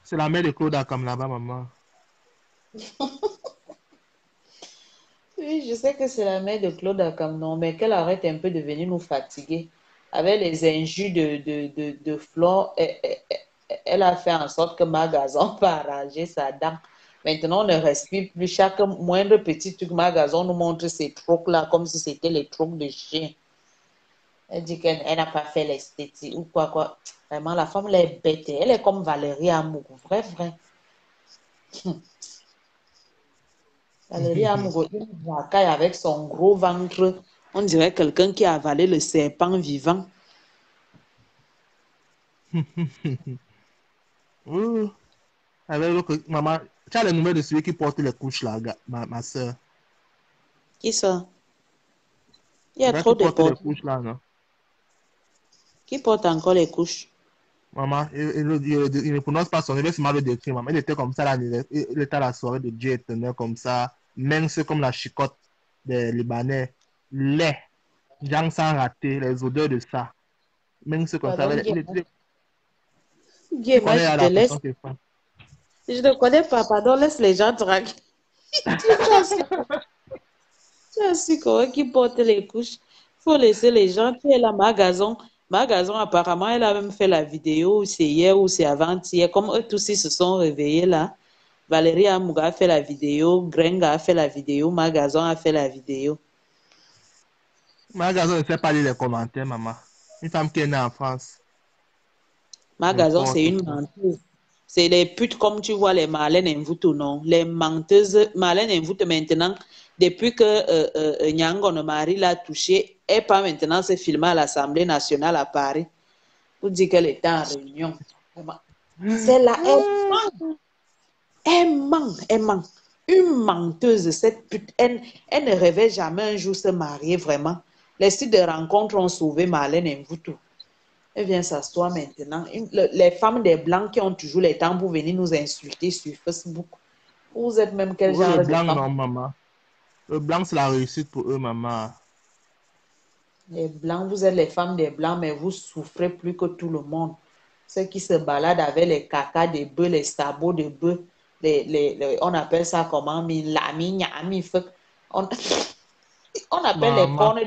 Speaker 1: C'est la mère de Claude comme là-bas, maman.
Speaker 2: Oui, je sais que c'est la mère de Claude Akamnon, mais qu'elle arrête un peu de venir nous fatiguer. Avec les injures de Flore, elle a fait en sorte que Magazon va arranger sa dent. Maintenant, on ne respire plus. Chaque moindre petit truc, Magazon nous montre ses trocs-là comme si c'était les trocs de chien. Elle dit qu'elle n'a pas fait l'esthétique ou quoi, quoi. Vraiment, la femme, elle est bête. Elle est comme Valérie Amour. Vrai, vrai. Valérie Amour, une racaille avec son gros ventre. On dirait quelqu'un qui a avalé le serpent vivant.
Speaker 1: Oui. Maman, tu as les nouvelles de celui qui porte les couches là, ma soeur.
Speaker 2: Qui ça? Il y
Speaker 1: C'est
Speaker 2: a
Speaker 1: vrai
Speaker 2: trop
Speaker 1: qui
Speaker 2: de
Speaker 1: porte les
Speaker 2: portes.
Speaker 1: couches là, non?
Speaker 2: Qui porte encore les couches?
Speaker 1: Maman, il ne prononce pas son nom, il veut seulement le décrire, maman. Il était comme ça, là, il était à la soirée de Dieu éternel, comme ça, mince comme la chicotte des Libanais, laid, gens sans rater, les odeurs de ça, mince comme ça.
Speaker 2: Pardon,
Speaker 1: Tu
Speaker 2: Guéma,
Speaker 1: connais
Speaker 2: je te
Speaker 1: la
Speaker 2: laisse.
Speaker 1: personne qui est fan.
Speaker 2: Je ne connais pas, pardon, laisse les gens tranquilles. Tu as su comment qui porte les couches. Il faut laisser les gens. Tu es là, Magazon. Magazon, apparemment, elle a même fait la vidéo, c'est hier ou c'est avant-hier. Comme eux tous, ils se sont réveillés là. Valérie Amouga a fait la vidéo, Grenga a fait la vidéo, Magazon a fait la vidéo.
Speaker 1: Magasin ne sait pas lire les commentaires, maman. Une femme qui est née en France,
Speaker 2: Magazon, c'est
Speaker 1: n'importe
Speaker 2: une
Speaker 1: quoi.
Speaker 2: menteuse. C'est les putes comme tu vois les Marlène Mvuto, non? Les menteuses. Marlène Mvuto, maintenant, depuis que Nyango ne Marie l'a touché, elle part maintenant se filmer à l'Assemblée nationale à Paris pour dire qu'elle était en réunion. C'est là, elle ment, elle ment. Une menteuse, cette pute, elle ne rêvait jamais un jour se marier vraiment. Les sites de rencontres ont sauvé Marlène Mvuto. Elle vient s'asseoir maintenant. Les femmes des Blancs qui ont toujours les temps pour venir nous insulter sur Facebook. Vous êtes même quel
Speaker 1: Pour eux, le
Speaker 2: genre de
Speaker 1: blanc,
Speaker 2: femme?
Speaker 1: non, maman. Le blanc, c'est la réussite pour eux, maman.
Speaker 2: Les Blancs, vous êtes les femmes des Blancs, mais vous souffrez plus que tout le monde. Ceux qui se baladent avec les cacas de bœufs, les sabots de bœufs, on appelle ça comment, on, on appelle les
Speaker 1: Maman.
Speaker 2: cornes,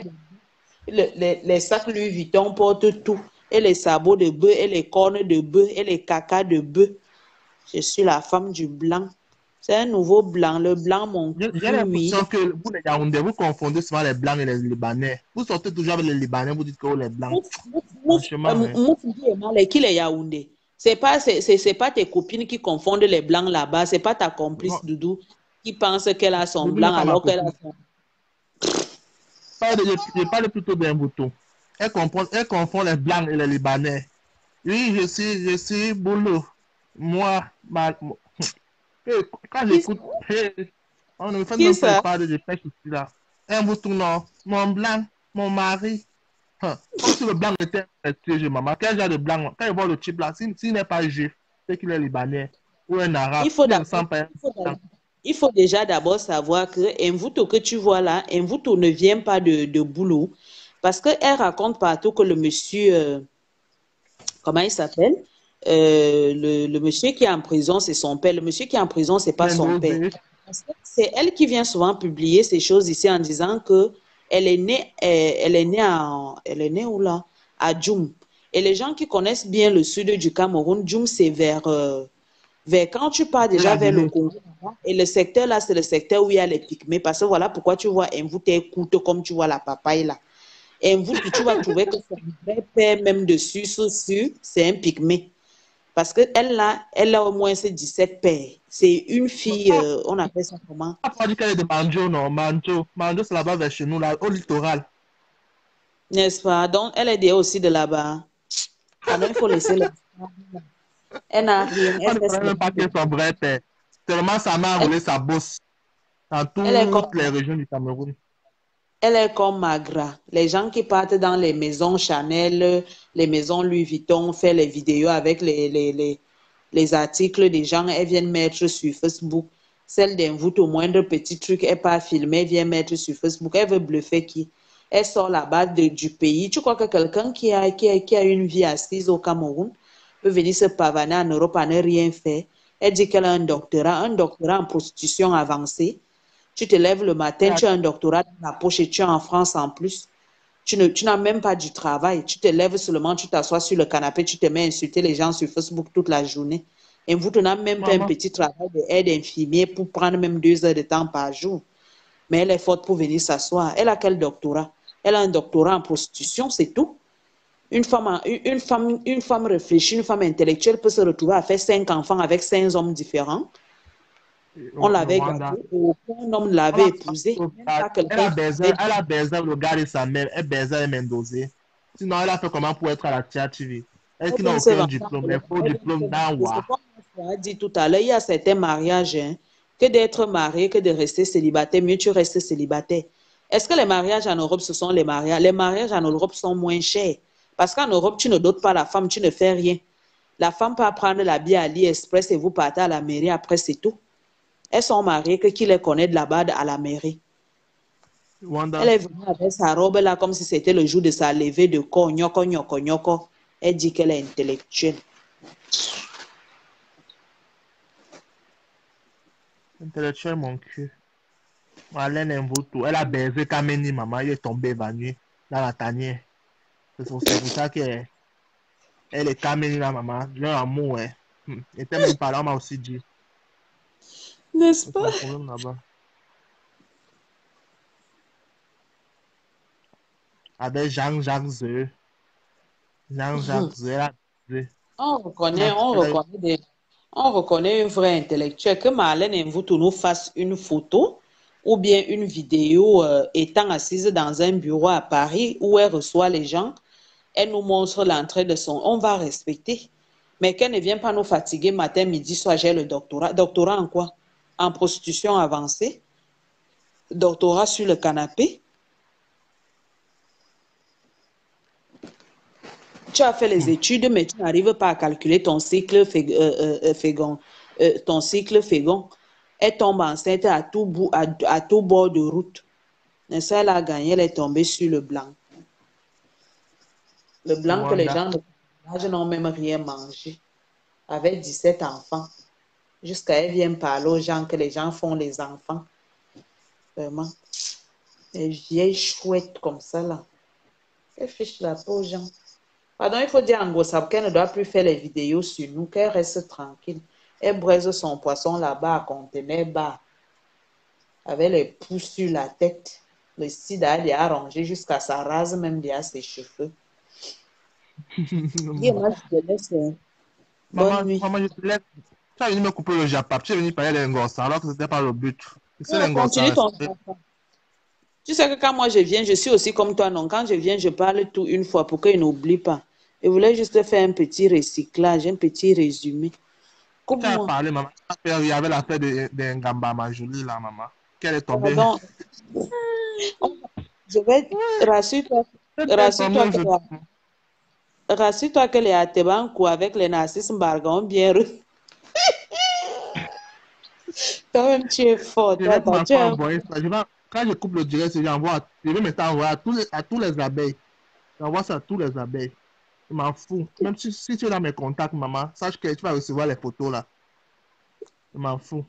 Speaker 2: les sacs Louis Vuitton portent tout, et les sabots de bœuf, et les cornes de bœuf, et les cacas de bœuf. Je suis la femme du blanc. C'est un nouveau blanc, le blanc, mon
Speaker 1: J'ai
Speaker 2: cul, oui.
Speaker 1: l'impression que vous, les Yaoundés, vous confondez souvent les Blancs et les Libanais. Vous sortez toujours avec les Libanais, vous dites que vous, les Blancs. Franchement, hein.
Speaker 2: Qui les Yaoundé? C'est pas tes copines qui confondent les blancs là-bas. C'est pas ta
Speaker 1: Non,
Speaker 2: complice Doudou qui pense qu'elle a son
Speaker 1: Doudou n'est
Speaker 2: blanc
Speaker 1: pas ma
Speaker 2: alors qu'elle a
Speaker 1: copine.
Speaker 2: son...
Speaker 1: Je parle plutôt d'un bouton. Elle confond les Blancs et les Libanais. Oui, je suis boulot. Moi, quand
Speaker 2: Qui,
Speaker 1: j'écoute, on ne me fait
Speaker 2: qui
Speaker 1: même pas
Speaker 2: ça?
Speaker 1: part de pêche aussi là. Un bouton, non. Mon blanc, mon mari. Comme si le blanc était un piège, maman. Quel genre de blanc? Quand il voit le type là, s'il n'est pas juif, c'est qu'il est libanais ou un arabe.
Speaker 2: Il faut
Speaker 1: Il ne
Speaker 2: d'abord,
Speaker 1: sent pas un blanc.
Speaker 2: il faut déjà d'abord savoir que Mvuto que tu vois là, Mvuto ne vient pas de boulot parce qu'elle raconte partout que le monsieur, comment il s'appelle? Le monsieur qui est en prison, c'est son père. Le monsieur qui est en prison, c'est pas son père.
Speaker 1: Mendozé.
Speaker 2: Parce que c'est elle qui vient souvent publier ces choses ici en disant que elle est née où là? À Djoum. Et les gens qui connaissent bien le sud du Cameroun, Djoum, c'est vers quand tu pars
Speaker 1: Elle
Speaker 2: déjà
Speaker 1: a
Speaker 2: vers le
Speaker 1: Guinée.
Speaker 2: Congo. Et le secteur là, c'est le secteur où il y a les pygmées. Parce que voilà pourquoi tu vois un voûte écoute comme tu vois la papaye là. Et vous, tu vas trouver que son vrai père, même dessus, c'est un pygmée. Parce qu'elle là, elle a au moins ses 17 pères. C'est une fille,
Speaker 1: Ah,
Speaker 2: on appelle ça comment?
Speaker 1: on n'a pas dit qu'elle est de Manjo, non. Manjo. Manjo, c'est là-bas vers chez nous, là, au littoral.
Speaker 2: N'est-ce pas? Donc, elle est déjà aussi de là-bas. Ah non, il faut laisser la... Elle n'a rien.
Speaker 1: On
Speaker 2: Elle
Speaker 1: ne
Speaker 2: fait
Speaker 1: connaît même
Speaker 2: seulement
Speaker 1: pas qui
Speaker 2: de...
Speaker 1: est son vrai père. Tellement sa mère a
Speaker 2: Elle,
Speaker 1: roulé sa bosse dans
Speaker 2: elle est
Speaker 1: toutes les
Speaker 2: comme,
Speaker 1: régions du Cameroun.
Speaker 2: elle est comme Magra. Les gens qui partent dans les maisons Chanel, les maisons Louis Vuitton, font les vidéos avec les articles des gens, elles viennent mettre sur Facebook. Celle d'Invoute au moindre petit truc, elle pas filmée, elle vient mettre sur Facebook. Elle veut bluffer qui? Elle sort là-bas du pays. Tu crois que quelqu'un qui a une vie assise au Cameroun peut venir se pavaner en Europe à ne rien faire? Elle dit qu'elle a un doctorat en prostitution avancée. Tu te lèves le
Speaker 1: Elle
Speaker 2: matin,
Speaker 1: a
Speaker 2: tu as un doctorat dans la poche et tu es en France en plus. Tu n'as même pas du travail. Tu te lèves seulement, tu t'assois sur le canapé, tu te mets à insulter les gens sur Facebook toute la journée. Et vous, tu n'as même pas un
Speaker 1: maman.
Speaker 2: petit travail d'aide infirmier pour prendre même 2 heures de temps par jour. Mais elle est forte pour venir s'asseoir. Elle a quel doctorat? Elle a un doctorat en prostitution, c'est tout. Une femme réfléchie, une femme intellectuelle peut se retrouver à faire 5 enfants avec 5 hommes différents. On l'avait
Speaker 1: Rwanda.
Speaker 2: gardée, aucun homme ne
Speaker 1: On a,
Speaker 2: l'avait épousée. Même pas quelqu'un qui avait
Speaker 1: elle
Speaker 2: dit
Speaker 1: a baisé le gars de sa mère. Elle baisait Mendozé. Sinon, elle a fait comment pour être à la Tia TV? Elle
Speaker 2: elle
Speaker 1: qui n'a
Speaker 2: vient se
Speaker 1: aucun
Speaker 2: vanter
Speaker 1: diplôme, un faux diplôme
Speaker 2: c'est
Speaker 1: d'Anwa.
Speaker 2: comme on a dit tout à l'heure, il y a certains mariages, hein, que d'être marié, que de rester célibataire, mieux tu restes célibataire. Est-ce que les mariages en Europe, ce sont les mariages? Les mariages en Europe sont moins chers. Parce qu'en Europe, tu ne dotes pas la femme, tu ne fais rien. La femme peut prendre la l'habit à AliExpress et vous partez à la mairie, après c'est tout. Elles sont mariées, que qui les connaît de là-bas à la mairie. Elle
Speaker 1: Rwanda.
Speaker 2: est venue avec sa robe là, comme si c'était le jour de sa levée de corps, nyoko, nyoko, nyoko. Elle dit qu'elle est intellectuelle.
Speaker 1: Intellectuel, mon cul. Alain Mvutu. Elle a baisé Kameni, maman. Il est tombé évanoui dans la tanière. C'est pour ça qu'elle est Kameni, la maman. Leur amour, hein. Il était même pas là, on m'a aussi dit.
Speaker 2: N'est-ce
Speaker 1: C'est
Speaker 2: pas?
Speaker 1: son problème là-bas. Avec Jean-Jacques Zeu. Jean-Jacques Zeu, elle a baisé.
Speaker 2: On reconnaît, on
Speaker 1: Elle a eu
Speaker 2: reconnaît on reconnaît un vrai intellectuel. Que Marlène Mvutu nous fasse une photo ou bien une vidéo étant assise dans un bureau à Paris où elle reçoit les gens. Elle nous montre l'entrée de son... On va respecter. Mais qu'elle ne vient pas nous fatiguer matin, midi, soir. J'ai le doctorat. Doctorat en quoi? En prostitution avancée. Doctorat sur le canapé. Tu as fait les études, mais tu n'arrives pas à calculer ton cycle fécond. Ton cycle fécond. Elle tombe enceinte à tout bout, à tout bord de route. Et ça, elle a gagné, elle est tombée sur le blanc. Le blanc que les
Speaker 1: Rwanda.
Speaker 2: gens n'ont même rien mangé. Avec 17 enfants. jusqu'à elle vienne parler aux gens que les gens font les enfants. Vraiment. Les vieilles chouettes comme ça, là. Elle fiche la peau aux gens. Pardon, il faut dire en gros ça qu'elle ne doit plus faire les vidéos sur nous, qu'elle reste tranquille. Elle braise son poisson là-bas à conteneur bas, avec les pouces sur la tête. Le sida, elle est arrangé jusqu'à sa rase, même derrière ses cheveux. Dis-moi, je te laisse. Bonne nuit.
Speaker 1: Maman, je te laisse. Tu es venu me couper le japap. Tu es venu parler l'ingos alors que ce n'était pas le but. C'est
Speaker 2: Non,
Speaker 1: l'ingos.
Speaker 2: continue ton japap. Tu sais que quand moi je viens, je suis aussi comme toi, non? Quand je viens, je parle tout une fois pour qu'il n'oublie pas. Je voulais juste faire un petit recyclage, un petit résumé.
Speaker 1: Tu as
Speaker 2: Coupe-moi.
Speaker 1: parlé, maman. Il y avait l'affaire de Ngamba Majouli, là, maman. Qu'elle est tombée.
Speaker 2: Pardon. Je vais... Rassure-toi. Rassure-toi que les Atebankou avec les narcisses Bargan bien... Toi-même, tu es fort.
Speaker 1: Je vais t'envoyer ça. Quand je coupe le direct, je vais me t'envoyer à tous les abeilles. J'envoie ça à tous les abeilles. Je m'en fous. Même si tu es dans mes contacts, maman, sache que tu vas recevoir les photos là. Je m'en fous.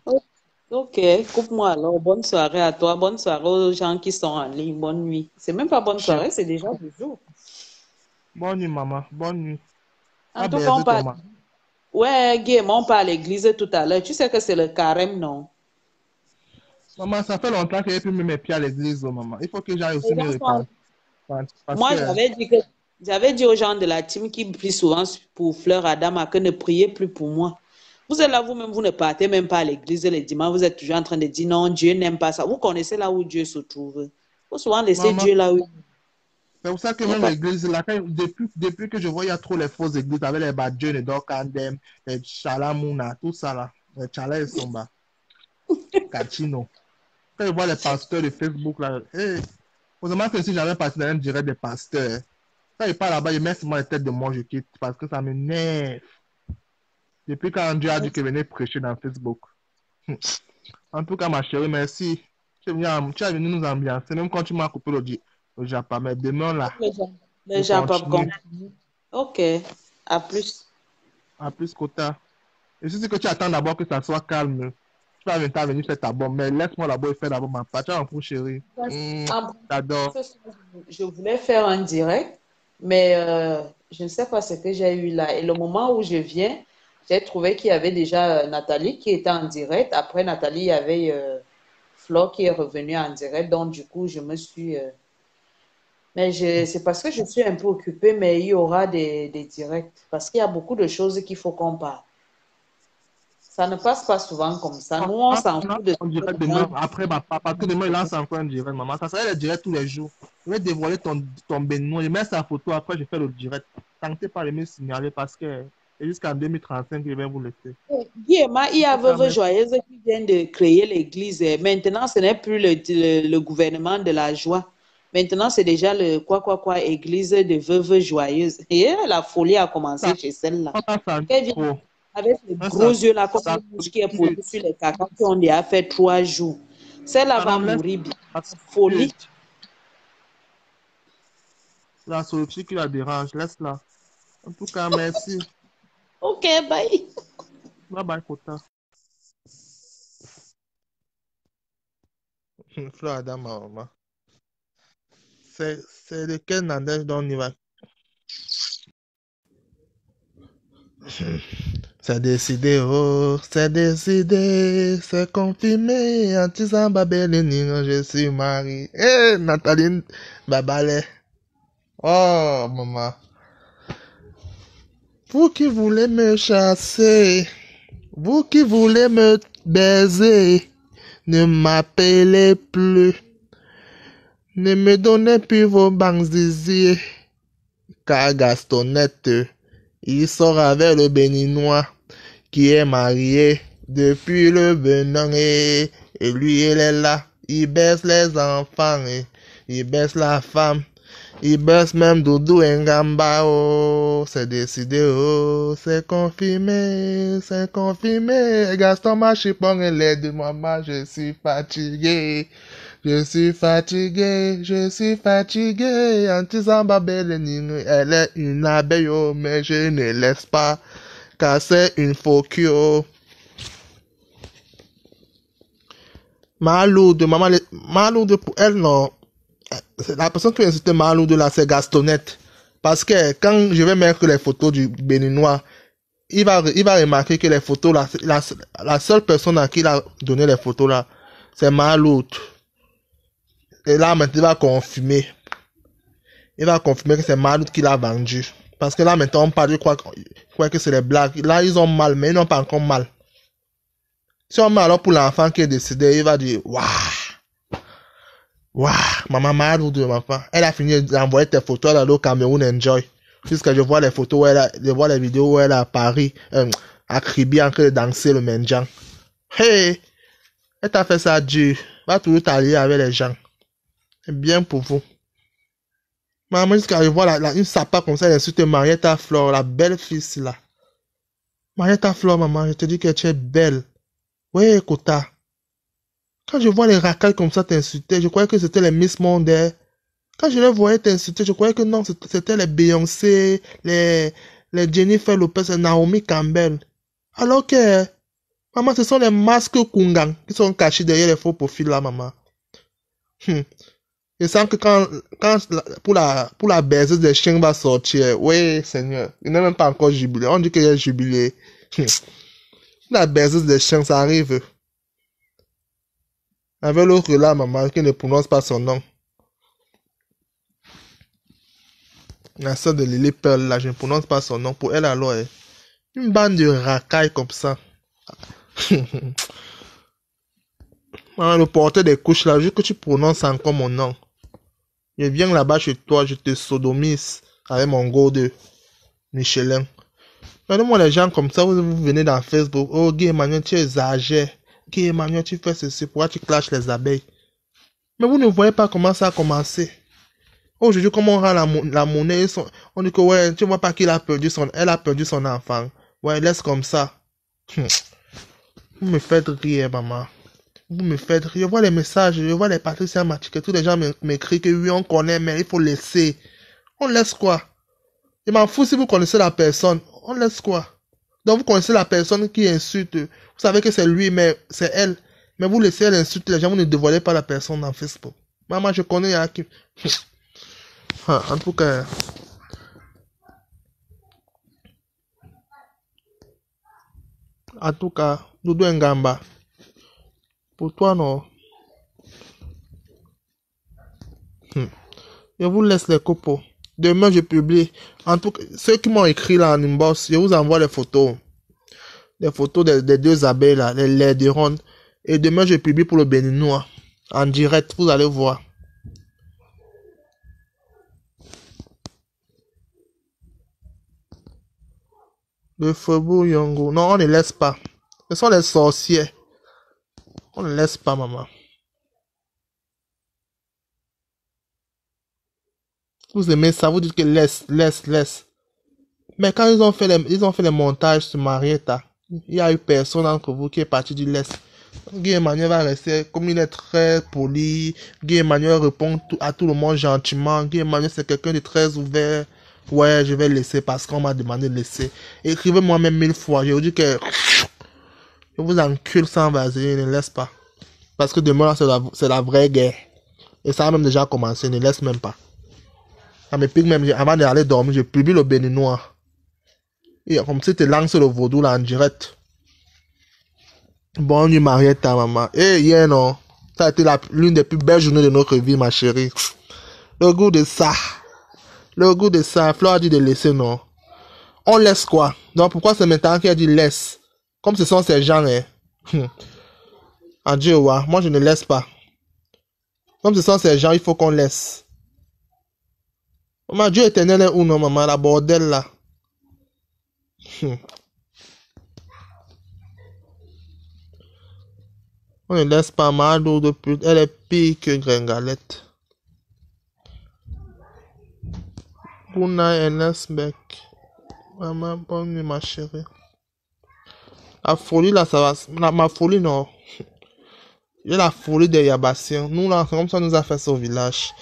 Speaker 2: Ok, coupe-moi alors. Bonne soirée à toi. Bonne soirée aux gens qui sont en ligne. Bonne nuit. C'est même pas bonne soirée, c'est déjà le jour.
Speaker 1: Bonne nuit, maman. Bonne nuit.
Speaker 2: En tout cas, on parle... Ouais, Guillaume, on parle à l'église tout à l'heure. Tu sais que c'est le carême, non?
Speaker 1: Maman, ça fait longtemps que j'ai pu mettre mes pieds à l'église, maman. Il faut que j'aille aussi me répandre.
Speaker 2: Moi, j'avais dit aux gens de la team qui prient souvent pour Fleur Adama que ne priez plus pour moi. Vous êtes là, vous-même, vous ne partez même pas à l'église les dimanches. Vous êtes toujours en train de dire non, Dieu n'aime pas ça. Vous connaissez là où Dieu se trouve. Il faut souvent laisser Dieu là où...
Speaker 1: C'est pour ça que même l'église, là, depuis que je vois, il y a trop les fausses églises avec les Badjeux, les Dokandem, les Chalamouna, tout ça là, les Chala et Somba, Kachino. Quand je vois les pasteurs de Facebook là, heureusement que si j'avais passé dans un direct des pasteurs, quand ils parlent là-bas, ils mettent sur moi les têtes de moi, je quitte parce que ça m'énerve. Depuis quand Dieu a dit que venait prêcher dans Facebook. En tout cas, ma chérie, merci. Tu es venu nous ambiancer, même quand tu m'as coupé le Japon, mais demain là.
Speaker 2: Le Japon continue. Ok, à plus.
Speaker 1: À plus, Kota. Et si c'est que tu attends d'abord que ça soit calme, tu vas venir faire ta bombe, mais laisse-moi d'abord faire d'abord ma part. Tu en fous, chérie. J'adore.
Speaker 2: Je voulais faire un direct, mais je ne sais pas ce que j'ai eu là. Et le moment où je viens, j'ai trouvé qu'il y avait déjà Nathalie qui était en direct. Après Nathalie, il y avait Flo qui est revenue en direct. Donc, du coup, je me suis... Mais c'est parce que je suis un peu occupée, mais il y aura des directs. Parce qu'il y a beaucoup de choses qu'il faut qu'on parle. Ça ne passe pas souvent comme ça. Nous, on s'en fout de
Speaker 1: direct demain, après, parce que demain, il lance encore un direct, maman. Ça serait le direct tous les jours. Je vais dévoiler ton Benoît. Je mets sa photo, après, je fais le direct. Tentez pas de me signaler parce que c'est jusqu'en 2035 que je vais vous laisser.
Speaker 2: Guillaume, il y a Veuve Joyeuse qui vient de créer l'église. Maintenant, ce n'est plus le gouvernement de la joie. Maintenant, c'est déjà le église de Veuve Joyeuse. Et la folie a commencé chez celle-là. Avec les gros yeux là, comme une mouche qui est posée sur les cacas qui ont déjà fait 3 jours. Celle-là va mourir bien. Folie.
Speaker 1: La solution qui la dérange, laisse-la. En tout cas, merci.
Speaker 2: Ok, bye.
Speaker 1: Bye bye, Kota. Fleur Adama, maman. C'est de quel Nadège dont on y va? C'est décidé, oh, c'est décidé, c'est confirmé, Antisamba Bélénine, je suis marié. Eh, Nathalie Babalé. Oh, maman. Vous qui voulez me chasser, vous qui voulez me baiser, ne m'appelez plus. Ne me donnez plus vos banques zizi, car Gastonnette, il sort avec le Béninois qui est marié depuis le Benin et lui il est là, il baisse les enfants, il baisse la femme, il baisse même Doudou Ngamba, oh, c'est décidé, oh, c'est confirmé, Gaston Machipong et les deux maman, je suis fatigué. Je suis fatigué, Antisamba Bélénine, elle est une abeille, mais je ne laisse pas casser une focus. Malourde, maman, Malourde pour elle, non. La personne qui a insulté Malourde là, c'est Gastonnette. Parce que quand je vais mettre les photos du Béninois, il va remarquer que les photos là, la seule personne à qui il a donné les photos là, c'est Malourde. Et là, maintenant, il va confirmer. Il va confirmer que c'est Malourde qui l'a vendu. Parce que là, maintenant, on parle, je crois que c'est les blagues. Là, ils ont mal, mais ils n'ont pas encore mal. Si on met alors pour l'enfant qui est décédé, il va dire, waouh, waouh, maman Malourde, maman. Elle a fini d'envoyer tes photos, elle a allé au Cameroun Enjoy. Puisque je vois les photos où je vois les vidéos où elle est à Paris, à Kribi, en train de danser le mendiant. Hey, elle t'a fait ça dur. Va toujours t'allier avec les gens. C'est bien pour vous. Maman, jusqu'à je vois une sapa comme ça, elle insulte Marietta Flore, la belle fille là. Marietta Flore, maman, je te dis que tu es belle. Ouais, Kota. Quand je vois les racailles comme ça t'insulter, je croyais que c'était les Miss Monde. Quand je les voyais t'insulter, je croyais que non, c'était les Beyoncé, les Jennifer Lopez et Naomi Campbell. Alors que, maman, ce sont les masques Kungang qui sont cachés derrière les faux profils là, maman. Je sens que quand pour la baiseuse des chiens va sortir, oui, Seigneur, il n'est même pas encore jubilé. On dit qu'il est jubilé. La baiseuse des chiens, ça arrive. Avec l'autre là, maman, qui ne prononce pas son nom. La soeur de Lily Pearl, là, je ne prononce pas son nom. Pour elle, alors, une bande de racailles comme ça. Maman, le porteur des couches là, juste que tu prononces encore mon nom. Je viens là-bas chez toi, je te sodomise avec mon go de Michelin. Regardez-moi les gens comme ça, vous venez dans Facebook. Oh, Guy Emmanuel, tu exagères. Guy Emmanuel, tu fais ceci. Pourquoi tu clashes les abeilles? Mais vous ne voyez pas comment ça a commencé. Aujourd'hui, comment on rend la monnaie, on dit que ouais, tu vois pas qu'il a perdu elle a perdu son enfant. Ouais, laisse comme ça. Vous me faites rire, maman. Vous me faites rire. Je vois les messages, je vois les Patricia Matique, tous les gens m'écrivent que oui, on connaît, mais il faut laisser. On laisse quoi? Je m'en fous si vous connaissez la personne. On laisse quoi? Donc vous connaissez la personne qui insulte. Vous savez que c'est lui, mais c'est elle. Mais vous laissez elle insulter les gens, vous ne dévoilez pas la personne dans Facebook. Maman, je connais à qui. En tout cas. En tout cas, Doudou Ngamba. Pour toi, non. Je vous laisse les copeaux. Demain, je publie. En tout cas, ceux qui m'ont écrit là en inbox, je vous envoie les photos. Les photos des deux abeilles là, les laiderons. Et demain, je publie pour le Béninois. En direct, vous allez voir. Le faubourg Yongo. Non, on ne laisse pas. Ce sont les sorciers. On ne laisse pas, maman. Vous aimez ça, vous dites que laisse. Mais quand ils ont fait les montages sur Marietta, il y a eu personne entre vous qui est parti du laisse. Guy Emmanuel va rester, comme il est très poli, Guy Emmanuel répond à tout le monde gentiment. Guy Emmanuel c'est quelqu'un de très ouvert. Ouais, je vais laisser parce qu'on m'a demandé de laisser. Écrivez-moi même 1000 fois. Je vous dis que je vous encule sans vaseline, ne laisse pas. Parce que demain, c'est la vraie guerre. Et ça a même déjà commencé, ne laisse même pas. Ça me pique même, avant d'aller dormir, je publie le Béninois. Et comme si tu lances le vaudou là en direct. Bonne nuit, Marietta, maman. Et hier, non. Ça a été l'une des plus belles journées de notre vie, ma chérie. Le goût de ça. Fleur a dit de laisser, non. On laisse quoi? Donc pourquoi c'est maintenant qu'il a dit laisse? Comme ce sont ces gens, Adieu, ouais. Moi, je ne laisse pas. Comme ce sont ces gens, il faut qu'on laisse. Maman, Dieu éternel est où, non, maman? La bordel, là. On ne laisse pas mal d'eau de pute. Elle est pire que Gringalette. Bouna et Nesbeck. Maman, bonne nuit, ma chérie. La folie, là, ça va. Ma folie, non. Il y a la folie des Yabassiens. Nous, là, comme ça, nous a fait ça au village.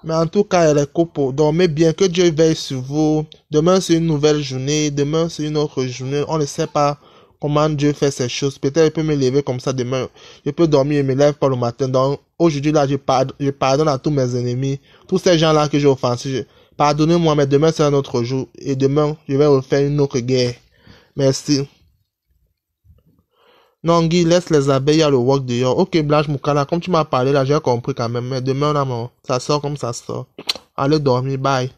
Speaker 1: Mais en tout cas, elle est copo. Dormez bien, que Dieu veille sur vous. Demain, c'est une nouvelle journée. Demain, c'est une autre journée. On ne sait pas comment Dieu fait ces choses. Peut-être il peut me lever comme ça demain. Je peux dormir et me lève pas le matin. Donc, aujourd'hui, là, je pardonne à tous mes ennemis. Tous ces gens-là que j'ai offensés. Pardonnez-moi, mais demain, c'est un autre jour. Et demain, je vais refaire une autre guerre. Merci. Non, Guy, laisse les abeilles à le work dehors. Ok, Blanche Moukala, comme tu m'as parlé, là, j'ai compris quand même. Mais demain, là, ça sort comme ça sort. Allez dormir, bye.